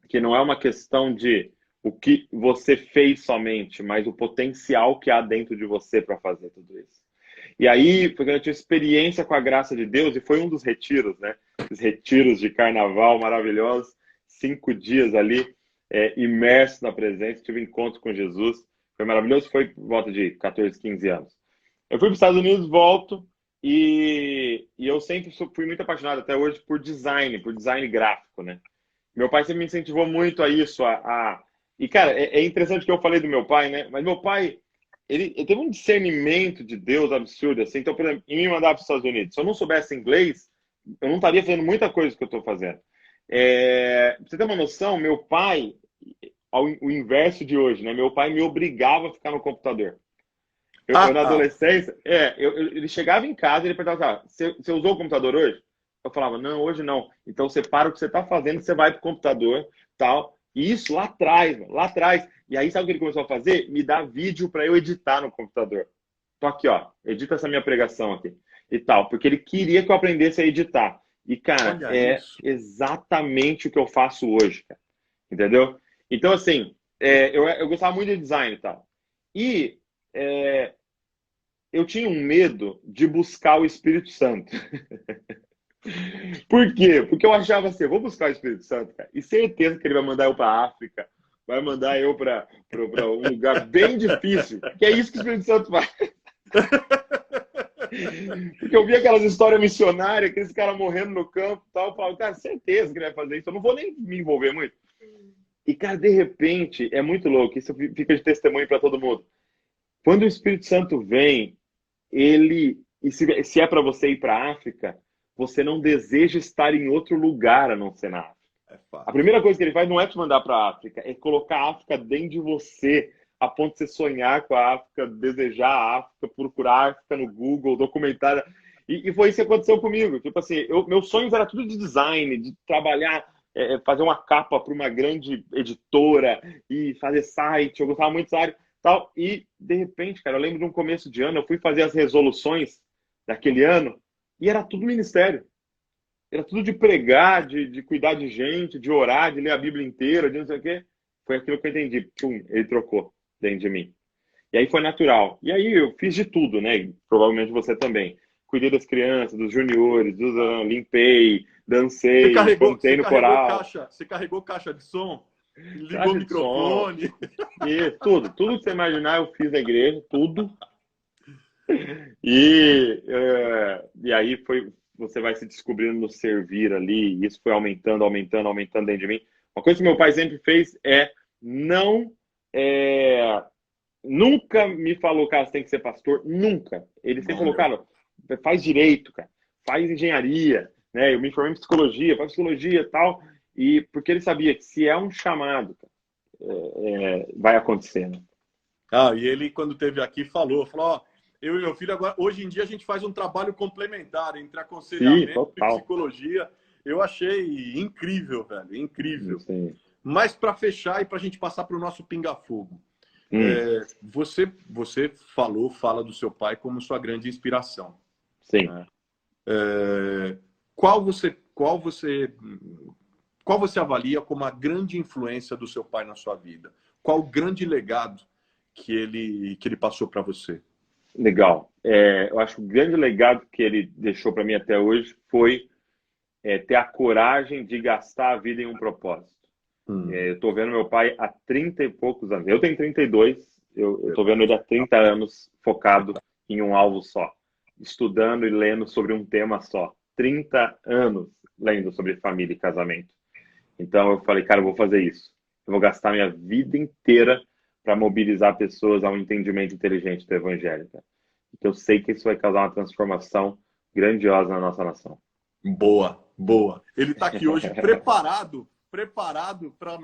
que não é uma questão de o que você fez somente, mas o potencial que há dentro de você para fazer tudo isso. E aí, porque eu tive experiência com a graça de Deus, e foi um dos retiros, né? Os retiros de carnaval maravilhosos, 5 dias ali, imerso na presença, tive encontro com Jesus, foi maravilhoso, foi por volta de 14, 15 anos. Eu fui para os Estados Unidos, volto, e eu sempre fui muito apaixonado, até hoje, por design gráfico, né? Meu pai sempre me incentivou muito a isso, E, cara, é interessante que eu falei do meu pai, né? Mas meu pai, ele teve um discernimento de Deus absurdo, assim. Então, por exemplo, em me mandar para os Estados Unidos, se eu não soubesse inglês, eu não estaria fazendo muita coisa que eu estou fazendo. Pra você ter uma noção, meu pai, o inverso de hoje, né? Meu pai me obrigava a ficar no computador. Eu Ah, na ah. adolescência, ele chegava em casa e ele perguntava, você usou o computador hoje? Eu falava, não, hoje não. Então você para o que você está fazendo, você vai para o computador, tal. E isso lá atrás, mano, lá atrás. E aí, sabe o que ele começou a fazer? Me dar vídeo para eu editar no computador. Tô aqui, ó, edita essa minha pregação aqui e tal, porque ele queria que eu aprendesse a editar. E, cara, Olha é isso. exatamente o que eu faço hoje, cara. Entendeu? Então, assim, eu gostava muito de design e tal. E eu tinha um medo de buscar o Espírito Santo. Por quê? Porque eu achava assim, eu vou buscar o Espírito Santo, cara, e certeza que ele vai mandar eu para a África, vai mandar eu para um lugar bem difícil, que é isso que o Espírito Santo faz. Porque eu vi aquelas histórias missionárias, aqueles caras morrendo no campo e tal, eu falo, cara, certeza que ele vai fazer isso, eu não vou nem me envolver muito. E, cara, de repente, é muito louco, isso fica de testemunho para todo mundo. Quando o Espírito Santo vem, e se é para você ir para a África, você não deseja estar em outro lugar a não ser na África. É A fato. primeira coisa que ele faz não é te mandar para a África, é colocar a África dentro de você, a ponto de você sonhar com a África, desejar a África, procurar a África no Google, documentar. E foi isso que aconteceu comigo. Tipo assim, meus sonhos era tudo de design, de trabalhar, fazer uma capa para uma grande editora e fazer site. Eu gostava muito dessa área. Tal. E, de repente, cara, eu lembro de um começo de ano, eu fui fazer as resoluções daquele ano e era tudo ministério. Era tudo de pregar, de cuidar de gente, de orar, de ler a Bíblia inteira, de não sei o quê. Foi aquilo que eu entendi. Pum, ele trocou dentro de mim. E aí foi natural. E aí eu fiz de tudo, né? E provavelmente você também. Cuidei das crianças, dos juniores, limpei, dancei, cantei no coral, Você carregou caixa de som, ligou o caixa de som, microfone. e tudo que você imaginar eu fiz na igreja, tudo. E aí você vai se descobrindo no servir ali, e isso foi aumentando, aumentando, aumentando dentro de mim. Uma coisa que meu pai sempre fez é não, é, nunca me falou, cara, você tem que ser pastor, nunca. Ele sempre falou, cara, faz direito, cara, faz engenharia, né? Eu me formei em psicologia, faz psicologia e tal, e porque ele sabia que se é um chamado, cara, vai acontecer, né? Ah, e ele, quando esteve aqui, falou, ó, eu e meu filho agora, hoje em dia a gente faz um trabalho complementar entre Sim, aconselhamento e total. psicologia. Eu achei incrível, velho, incrível. Sim. Mas para fechar e para a gente passar para o nosso pinga-fogo, Hum, você fala do seu pai como sua grande inspiração, sim. né? Qual você avalia como a grande influência do seu pai na sua vida? Qual o grande legado que ele passou para você? Legal. Eu acho que o grande legado que ele deixou para mim até hoje foi ter a coragem de gastar a vida em um propósito. Eu estou vendo meu pai há 30 e poucos anos. Eu tenho 32, eu estou vendo ele há 30 anos focado em um alvo só, estudando e lendo sobre um tema só. 30 anos lendo sobre família e casamento. Então eu falei, cara, eu vou fazer isso. Eu vou gastar minha vida inteira para mobilizar pessoas a um entendimento inteligente do evangelho, cara. Porque eu sei que isso vai causar uma transformação grandiosa na nossa nação. Boa, boa. Ele está aqui hoje preparado para o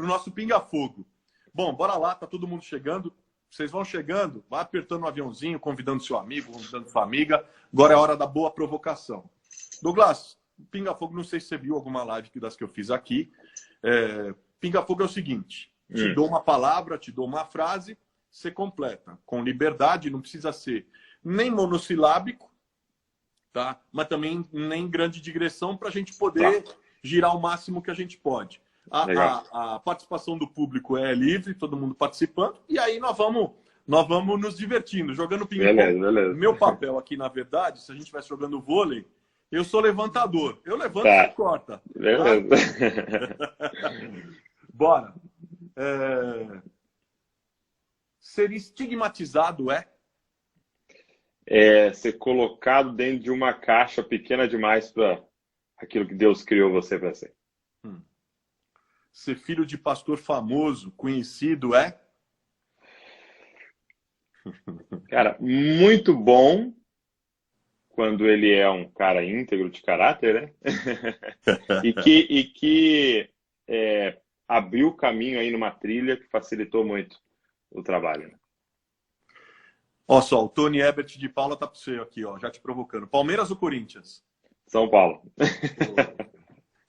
nosso pinga-fogo. Bom, bora lá, tá todo mundo chegando. Vocês vão chegando, vai apertando o aviãozinho, convidando seu amigo, convidando sua amiga. Agora é a hora da boa provocação. Douglas, pinga-fogo, não sei se você viu alguma live das que eu fiz aqui. Pinga-fogo é o seguinte: te dou uma palavra, te dou uma frase, você completa. Com liberdade, não precisa ser nem monossilábico, tá? Mas também nem grande digressão para a gente poder girar o máximo que a gente pode. A participação do público é livre, todo mundo participando, e aí nós vamos nos divertindo, jogando ping-pong. Beleza. Meu papel aqui, na verdade, se a gente estivesse jogando vôlei, eu sou levantador. Eu levanto e você corta. Beleza. Tá? Bora. Ser estigmatizado ser colocado dentro de uma caixa pequena demais para aquilo que Deus criou você para ser. Ser filho de pastor famoso, conhecido Cara, muito bom quando ele é um cara íntegro de caráter, né? e que abriu o caminho aí numa trilha que facilitou muito o trabalho. Né? Ó só, o Tony Ebert de Paula tá pro seu aqui, ó, já te provocando. Palmeiras ou Corinthians? São Paulo.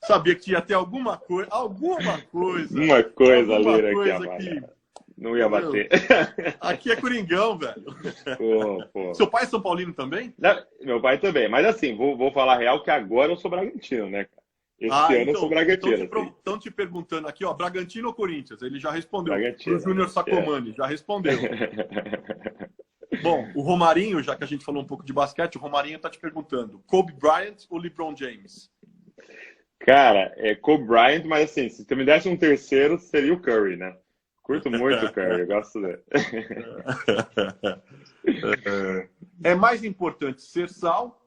Sabia que ia ter alguma coisa. Alguma coisa. Uma coisa Alguma ali, né, coisa que que. não ia bater. Aqui é Coringão, velho. Pô. Seu pai é São Paulino também? Não, meu pai também. Mas assim, vou falar a real que agora eu sou Bragantino, né, cara? Esse ano eu sou Bragantino. Estão te perguntando aqui, ó, Bragantino ou Corinthians? Ele já respondeu. Pro Bragantino. Júnior Sacomani, já respondeu. Bom, o Romarinho, já que a gente falou um pouco de basquete, o Romarinho tá te perguntando: Kobe Bryant ou LeBron James? Cara, é Kobe Bryant, mas assim, se tu me desse um terceiro, seria o Curry, né? Curto muito o Curry, eu gosto dele. É mais importante ser sal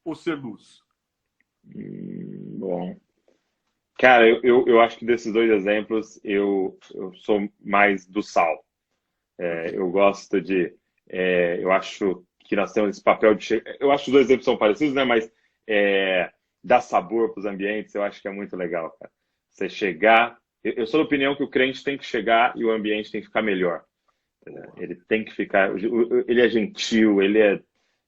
ou ser luz? Bom. Cara, eu acho que desses dois exemplos, eu sou mais do sal. Eu gosto de. Eu acho que nós temos esse papel de. Eu acho que os dois exemplos são parecidos, né? Mas dar sabor para os ambientes, eu acho que é muito legal, cara. Você chegar. Eu sou da opinião que o crente tem que chegar e o ambiente tem que ficar melhor. Ele tem que ficar. Ele é gentil, ele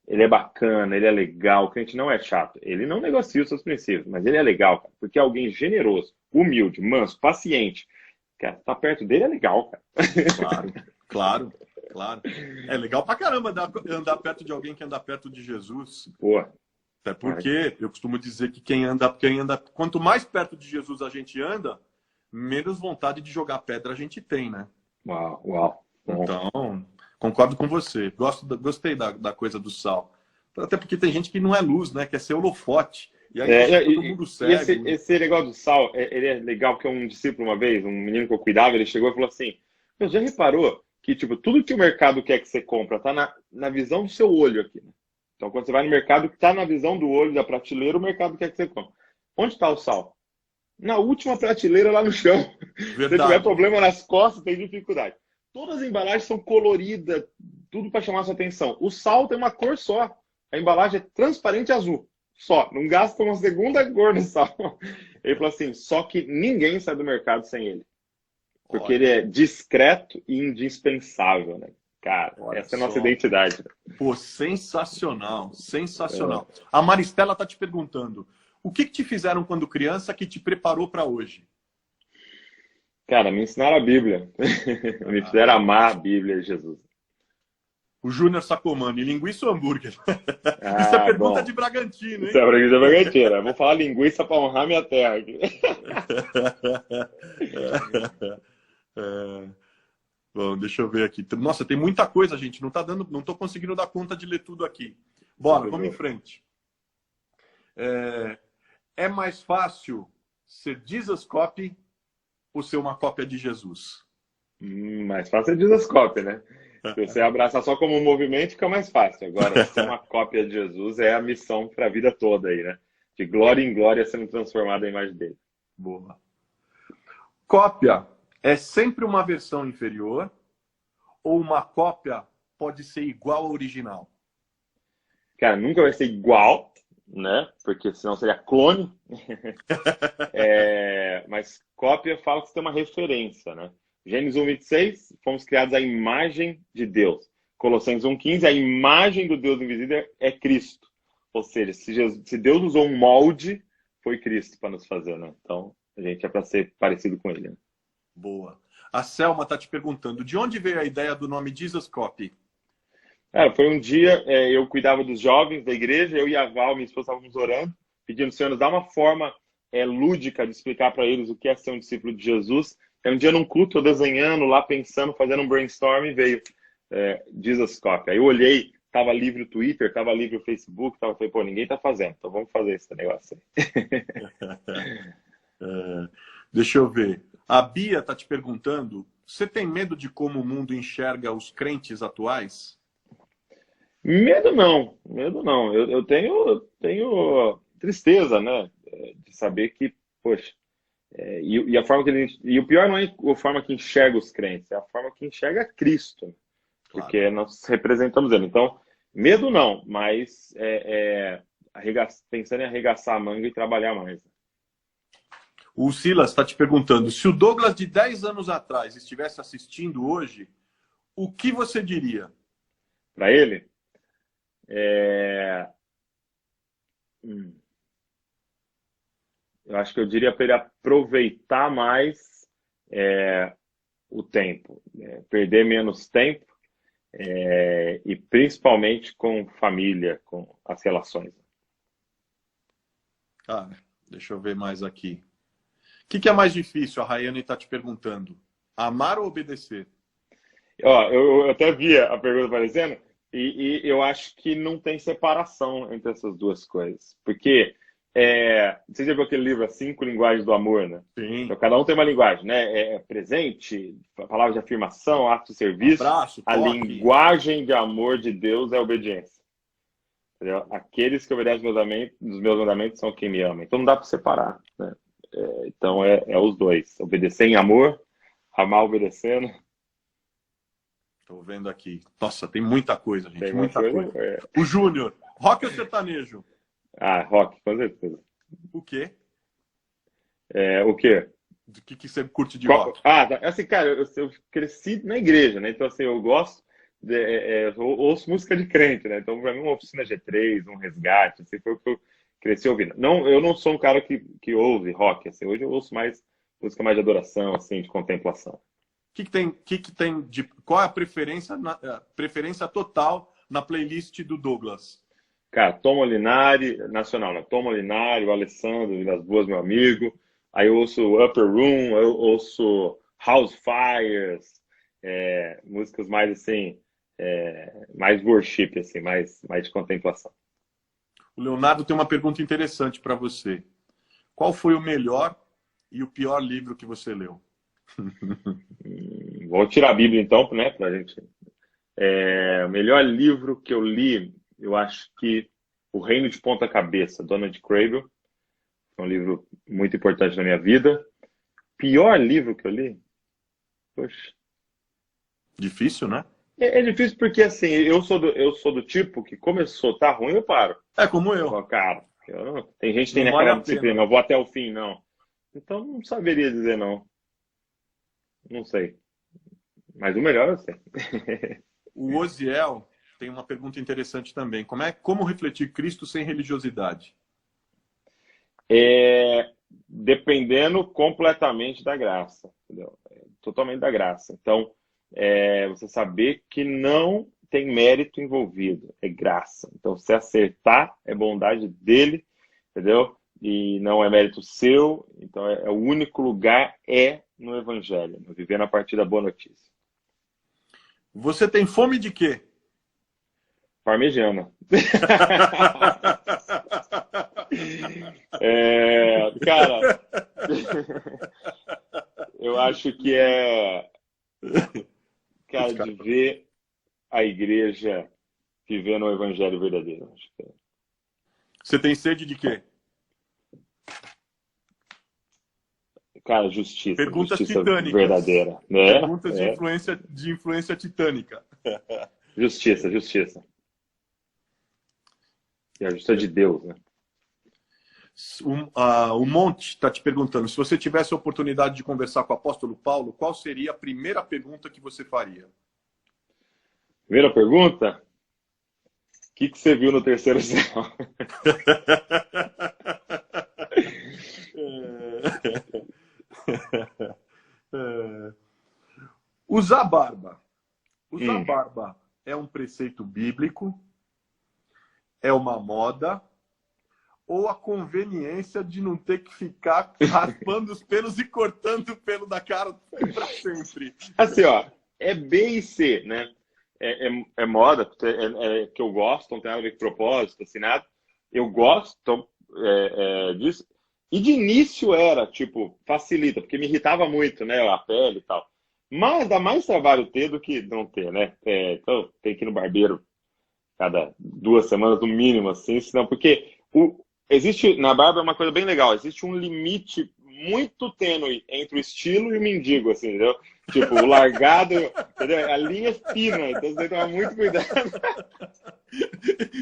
é bacana, ele é legal. O crente não é chato. Ele não negocia os seus princípios, mas ele é legal, cara, porque é alguém generoso, humilde, manso, paciente. Cara, tá perto dele é legal, cara. Claro. É legal pra caramba andar perto de alguém que anda perto de Jesus. Pô. Até porque eu costumo dizer que quem anda, quanto mais perto de Jesus a gente anda, menos vontade de jogar pedra a gente tem, né? Uau. Então, concordo com você. Gostei da coisa do sal. Até porque tem gente que não é luz, né? Quer ser holofote. E aí deixa todo mundo cego. Esse negócio do sal, ele é legal porque um discípulo uma vez, um menino que eu cuidava, ele chegou e falou assim, você já reparou que tipo, tudo que o mercado quer que você compra tá na visão do seu olho aqui, né? Então, quando você vai no mercado, tá na visão do olho, da prateleira, o mercado quer que você compre. Onde está o sal? Na última prateleira lá no chão. Verdade. Se tiver problema nas costas, tem dificuldade. Todas as embalagens são coloridas, tudo para chamar sua atenção. O sal tem uma cor só. A embalagem é transparente azul. Só. Não gasta uma segunda cor no sal. Ele falou assim, só que ninguém sai do mercado sem ele. Porque ele é discreto e indispensável, né? Cara, essa é a nossa identidade. Pô, sensacional. A Maristela tá te perguntando, o que te fizeram quando criança que te preparou para hoje? Cara, me ensinaram a Bíblia. Me fizeram amar a Bíblia e Jesus. O Júnior Sacomani, linguiça ou hambúrguer? Isso é pergunta de Bragantino, hein? Isso é pergunta de Bragantino. Eu vou falar linguiça para honrar minha terra aqui. Bom, deixa eu ver aqui. Nossa, tem muita coisa, gente. Não tô conseguindo dar conta de ler tudo aqui. Bora, vamos em frente. É mais fácil ser Jesus Copy ou ser uma cópia de Jesus? Mais fácil é Jesus Copy, né? Se você abraçar só como um movimento, fica mais fácil. Agora, ser uma cópia de Jesus é a missão para a vida toda aí, né? De glória em glória sendo transformada a imagem dele. Boa. Cópia é sempre uma versão inferior ou uma cópia pode ser igual ao original? Cara, nunca vai ser igual, né? Porque senão seria clone. Mas cópia fala que você tem uma referência, né? Gênesis 1:26, fomos criados à imagem de Deus. Colossenses 1:15, a imagem do Deus invisível é Cristo. Ou seja, se Deus usou um molde, foi Cristo para nos fazer, né? Então, a gente é para ser parecido com ele. Né? Boa. A Selma está te perguntando, de onde veio a ideia do nome Jesus Copy? Foi um dia, eu cuidava dos jovens da igreja, eu e a Val, minha esposa, estávamos orando, pedindo ao Senhor nos dar uma forma lúdica de explicar para eles o que é ser um discípulo de Jesus. Um dia num culto, eu desenhando lá, pensando, fazendo um brainstorm, e veio Jesus Copy. Aí eu olhei, tava livre o Twitter, tava livre o Facebook, falei, pô, ninguém tá fazendo, então vamos fazer esse negócio aí. Deixa eu ver. A Bia está te perguntando, você tem medo de como o mundo enxerga os crentes atuais? Medo não. Eu tenho tristeza, né? De saber que, poxa, e a forma que e o pior não é a forma que enxerga os crentes, é a forma que enxerga Cristo, porque claro. Nós representamos ele. Então, medo não, mas pensando em arregaçar a manga e trabalhar mais. O Silas está te perguntando, se o Douglas de 10 anos atrás estivesse assistindo hoje, o que você diria? Para ele? Eu Eu acho que eu diria para ele aproveitar mais o tempo, perder menos tempo, e principalmente com família, com as relações. Deixa eu ver mais aqui. O que é mais difícil? A Rayane está te perguntando. Amar ou obedecer? Ó, eu até via a pergunta aparecendo, e eu acho que não tem separação entre essas duas coisas. Porque você já viu aquele livro, As 5 Linguagens do Amor, né? Sim. Então, cada um tem uma linguagem, né? Presente, palavra de afirmação, ato de serviço. Abraço, A toque. linguagem de amor de Deus é a obediência. Entendeu? Aqueles que obedecem os meus mandamentos são quem me ama. Então, não dá para separar, né? Então, é os dois. Obedecer em amor, amar obedecendo. Estou vendo aqui. Nossa, tem muita coisa, gente. Tem Muita coisa, coisa. O Júnior, rock ou sertanejo? Rock, com certeza. O quê? O quê? Do que você curte de rock? Assim, cara, eu cresci na igreja, né? Então, assim, eu gosto, eu ouço música de crente, né? Então, pra mim, uma Oficina G3, um Resgate, assim, foi o que eu cresci ouvindo. Não, eu não sou um cara que ouve rock, assim, hoje eu ouço mais música mais de adoração, assim, de contemplação. Qual é a preferência total na playlist do Douglas? Cara, Tom Molinari, nacional, né? Tom Molinari, o Alessandro Vilas Boas, meu amigo. Aí eu ouço Upper Room, eu ouço House Fires, músicas mais assim, mais worship, assim, mais de contemplação. O Leonardo tem uma pergunta interessante para você. Qual foi o melhor e o pior livro que você leu? Vou tirar a Bíblia então, né, pra gente. O melhor livro que eu li, eu acho que O Reino de Ponta Cabeça, Donald Craven. É um livro muito importante na minha vida. Pior livro que eu li? Poxa. Difícil, né? É difícil porque, assim, eu sou do tipo que começou, tá ruim, eu paro. É como eu. Cara, tem gente que tem Não naquela vale a disciplina, pena. eu vou até o fim, não. Então, não saberia dizer não. Não sei. Mas o melhor eu sei. O Oziel tem uma pergunta interessante também. Como refletir Cristo sem religiosidade? Dependendo completamente da graça, entendeu? Totalmente da graça. Então, você saber que não tem mérito envolvido, é graça. Então, se acertar, é bondade dele, entendeu? E não é mérito seu. Então, o único lugar no Evangelho, no vivendo a partir da boa notícia. Você tem fome de quê? Parmegiana. Cara, eu acho que cara, de ver a igreja vivendo o evangelho verdadeiro. Acho que Você tem sede de quê? Cara, justiça. Perguntas justiça titânicas. verdadeira. Né? Perguntas de influência titânica. Justiça. E a justiça de Deus, né? O Monte está te perguntando, se você tivesse a oportunidade de conversar com o apóstolo Paulo, qual seria a primeira pergunta que você faria? Primeira pergunta? O que você viu no terceiro céu? Usar barba. Usar barba é um preceito bíblico? É uma moda? Ou a conveniência de não ter que ficar raspando os pelos e cortando o pelo da cara para sempre? Assim, ó, é B e C, né? É moda, que eu gosto, não tem nada a ver com propósito, assim, nada. Eu gosto disso. E de início era, tipo, facilita, porque me irritava muito, né? A pele e tal. Mas dá mais trabalho ter do que não ter, né? Então, tem que ir no barbeiro cada 2 semanas, no mínimo, assim, senão, porque existe, na barba é uma coisa bem legal, existe um limite muito tênue entre o estilo e o mendigo, assim, entendeu? Tipo, o largado, entendeu? A linha é fina, então você tem que tomar muito cuidado.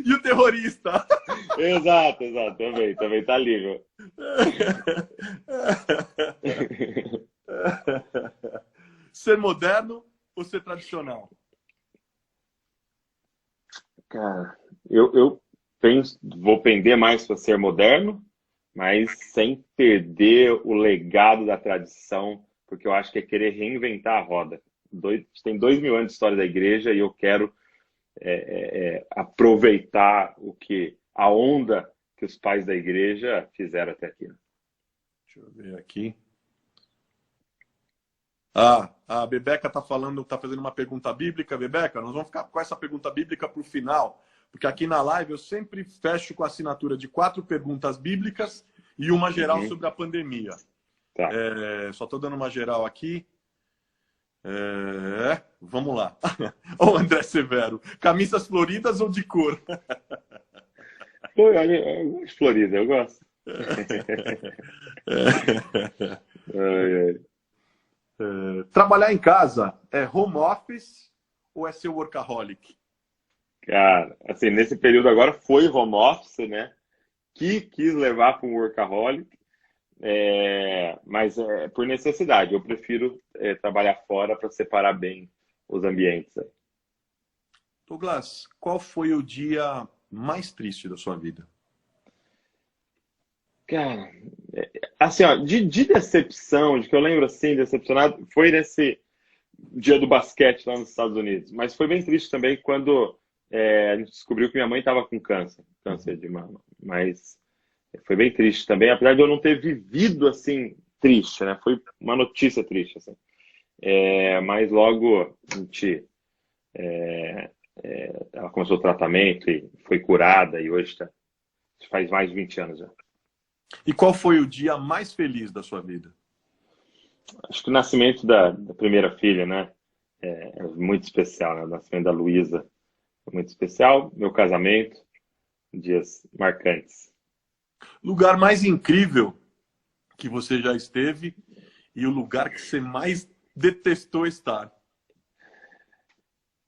E o terrorista? Exato, também tá livre. Ser moderno ou ser tradicional? Cara, eu penso, vou pender mais para ser moderno, mas sem perder o legado da tradição, porque eu acho que é querer reinventar a roda. Tem 2000 anos de história da igreja e eu quero aproveitar a onda que os pais da igreja fizeram até aqui. Deixa eu ver aqui. A Bebeca está fazendo uma pergunta bíblica. Bebeca, nós vamos ficar com essa pergunta bíblica para o final, porque aqui na live eu sempre fecho com a assinatura de 4 perguntas bíblicas e uma geral sobre a pandemia. Tá. Só estou dando uma geral aqui. Vamos lá. Ô, André Severo, camisas floridas ou de cor? Pô, eu gosto de Florida, eu gosto. Trabalhar em casa é home office ou é ser workaholic? Cara, assim, nesse período agora foi home office, né? Que quis levar para um workaholic, mas por necessidade. Eu prefiro trabalhar fora para separar bem os ambientes. Douglas, qual foi o dia mais triste da sua vida? Cara, assim, ó, de decepção, de que eu lembro assim, decepcionado, foi nesse dia do basquete lá nos Estados Unidos. Mas foi bem triste também quando a gente descobriu que minha mãe estava com câncer de mama. Mas foi bem triste também, apesar de eu não ter vivido assim triste, né? Foi uma notícia triste, assim. Mas logo a gente, ela começou o tratamento e foi curada e hoje faz mais de 20 anos já. E qual foi o dia mais feliz da sua vida? Acho que o nascimento da primeira filha, né? É muito especial, né? O nascimento da Luísa é muito especial. Meu casamento, dias marcantes. Lugar mais incrível que você já esteve e o lugar que você mais detestou estar?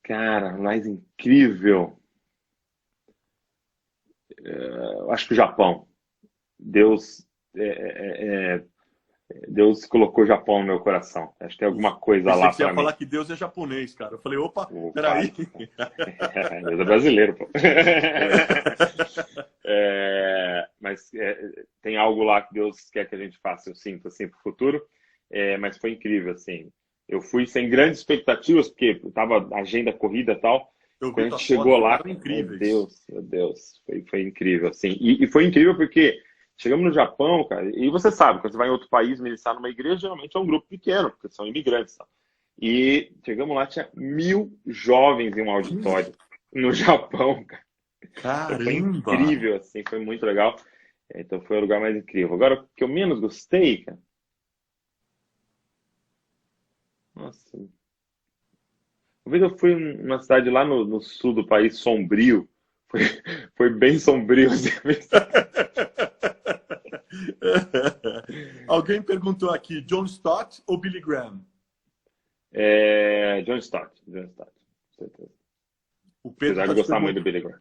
Cara, mais incrível. Eu acho que o Japão. Deus Deus colocou o Japão no meu coração. Acho que tem alguma coisa Pensei lá que você ia para mim. falar que Deus é japonês, cara. Eu falei, opa, Opa. peraí. Deus é brasileiro, pô. Mas tem algo lá que Deus quer que a gente faça, eu sinto, assim, pro futuro. Mas foi incrível, assim. Eu fui sem grandes expectativas, porque tava agenda corrida e tal. Eu vi Quando a gente tuas chegou fotos, lá, ficaram meu incríveis. Deus, meu Deus, foi incrível, assim. E foi incrível porque chegamos no Japão, cara, e você sabe, quando você vai em outro país ministrar numa igreja, geralmente é um grupo pequeno, porque são imigrantes, tá? E chegamos lá, tinha 1000 jovens em um auditório no Japão, cara. Foi Caramba! incrível, assim, foi muito legal. Então foi o lugar mais incrível. Agora, o que eu menos gostei, cara. Nossa. Uma vez eu fui numa cidade lá no sul do país, Sombrio. Foi, foi bem sombrio, assim. Alguém perguntou aqui, John Stott ou Billy Graham? John Stott, com certeza. O Pedro Apesar de gostar muito do Billy Graham.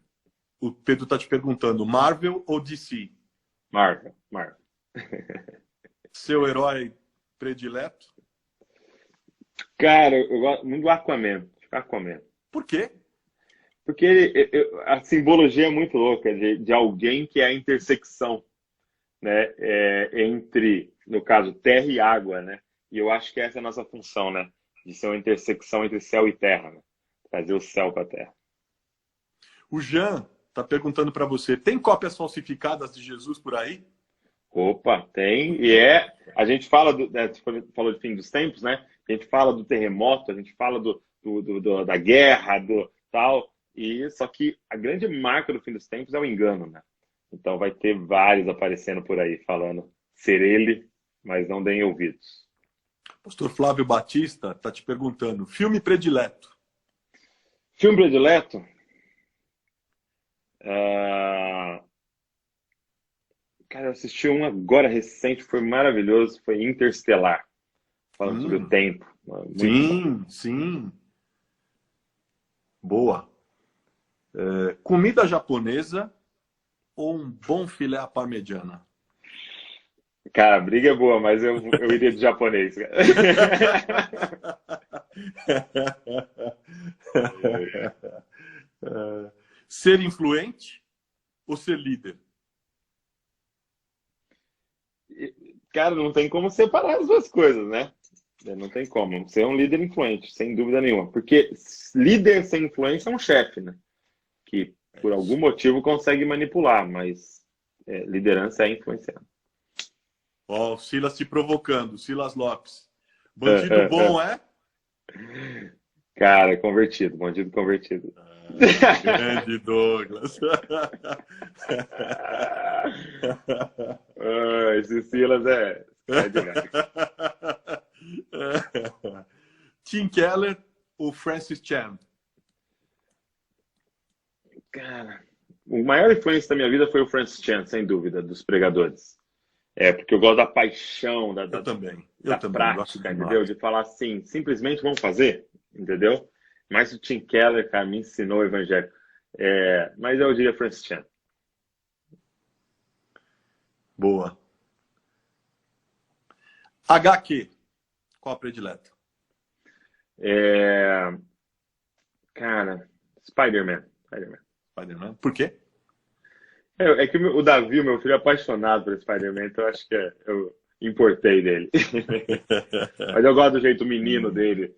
O Pedro tá te perguntando, Marvel ou DC? Marvel. Seu herói predileto? Cara, eu gosto muito do Aquaman. Por quê? Porque a simbologia é muito louca de alguém que é a intersecção, né, entre, no caso, terra e água, né? E eu acho que essa é a nossa função, né? De ser uma intersecção entre céu e terra, né? Trazer o céu para a terra. O Jean tá perguntando para você, tem cópias falsificadas de Jesus por aí? Opa, tem. A gente fala, você falou de fim dos tempos, né? A gente fala do terremoto, a gente fala da guerra, do tal. Só que a grande marca do fim dos tempos é o engano, né? Então vai ter vários aparecendo por aí falando ser ele, mas não deem ouvidos. Pastor Flávio Batista tá te perguntando, filme predileto? Filme predileto? Cara, eu assisti um agora recente, foi maravilhoso, foi Interestelar, falando sobre o tempo. Muito Sim. Boa. Comida japonesa ou um bom filé à parmegiana? Cara, a briga é boa, mas eu iria de japonês. Ser influente ou ser líder? Cara, não tem como separar as duas coisas, né? Não tem como. Você é um líder influente, sem dúvida nenhuma. Porque líder sem influência é um chefe, né? Que É por algum isso. motivo consegue manipular, mas liderança é influenciar. Ó, o Silas te provocando, Silas Lopes. Ah, Bandido ah, bom, ah. é? Cara, convertido, bandido convertido. Ah, grande Douglas. Esse Silas é demais. Tim Keller ou Francis Chan? Cara, o maior influência da minha vida foi o Francis Chan, sem dúvida, dos pregadores. Porque eu gosto da paixão, da, Eu da, também. Eu da também gosto prática, entendeu? demais. De falar assim, simplesmente vamos fazer, entendeu? Mas o Tim Keller, cara, me ensinou o evangelho. Mas eu diria Francis Chan. Boa. HQ. Qual a predileta? Cara, Spider-Man. Spider-Man. Spider-Man. Por quê? É que o Davi, o meu filho, é apaixonado por Spider-Man, então eu acho que eu importei dele. Mas eu gosto do jeito menino dele,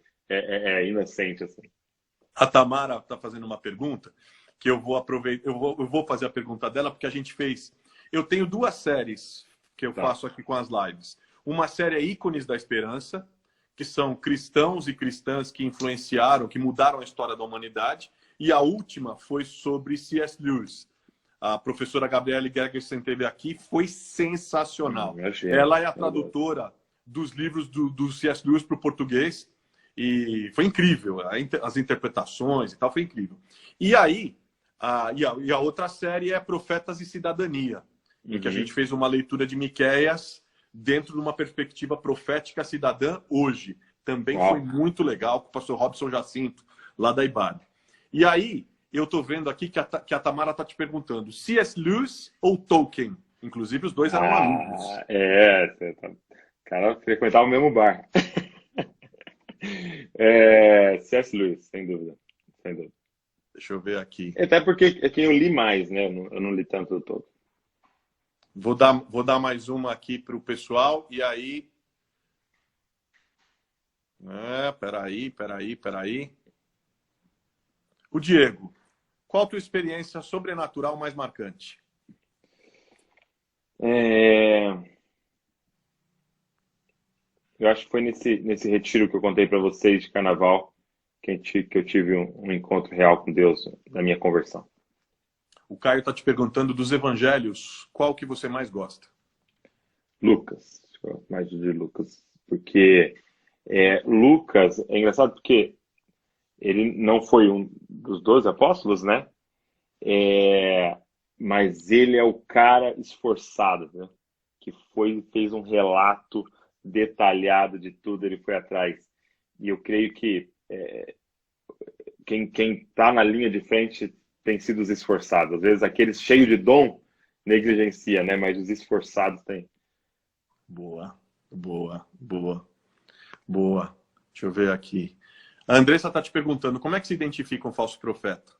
inocente, assim. A Tamara está fazendo uma pergunta que eu vou aproveitar. Eu vou fazer a pergunta dela porque a gente fez. Eu tenho duas séries que eu Tá. faço aqui com as lives. Uma série é Ícones da Esperança, que são cristãos e cristãs que influenciaram, que mudaram a história da humanidade. E a última foi sobre C.S. Lewis. A professora Gabriele Gergersen teve aqui, foi sensacional. Imagina, Ela é a meu Deus. tradutora dos livros do C.S. Lewis para o português. E foi incrível, as interpretações e tal, foi incrível. E aí, a outra série é Profetas e Cidadania, em que a gente fez uma leitura de Miqueias dentro de uma perspectiva profética cidadã hoje. Também foi muito legal, com o pastor Robson Jacinto, lá da IBAD. E aí, eu estou vendo aqui que a Tamara está te perguntando, C.S. Lewis ou Tolkien? Inclusive, os dois eram amigos. O cara frequentava o mesmo bar. C.S. Lewis, sem dúvida. Sem dúvida. Deixa eu ver aqui. Até porque é quem eu li mais, né? Eu não li tanto do todo. Vou dar mais uma aqui para o pessoal, e aí... Peraí. O Diego, qual a tua experiência sobrenatural mais marcante? Eu acho que foi nesse retiro que eu contei para vocês de carnaval que eu tive um encontro real com Deus na minha conversão. O Caio está te perguntando dos evangelhos, qual que você mais gosta? Lucas, mais de Lucas, porque Lucas é engraçado porque ele não foi um dos 12 apóstolos, né? Mas ele é o cara esforçado, né? Que fez um relato detalhado de tudo, ele foi atrás. E eu creio que quem está na linha de frente tem sido os esforçados. Às vezes aqueles cheios de dom negligencia, né? Mas os esforçados têm. Boa. Deixa eu ver aqui. A Andressa está te perguntando, como é que se identifica um falso profeta?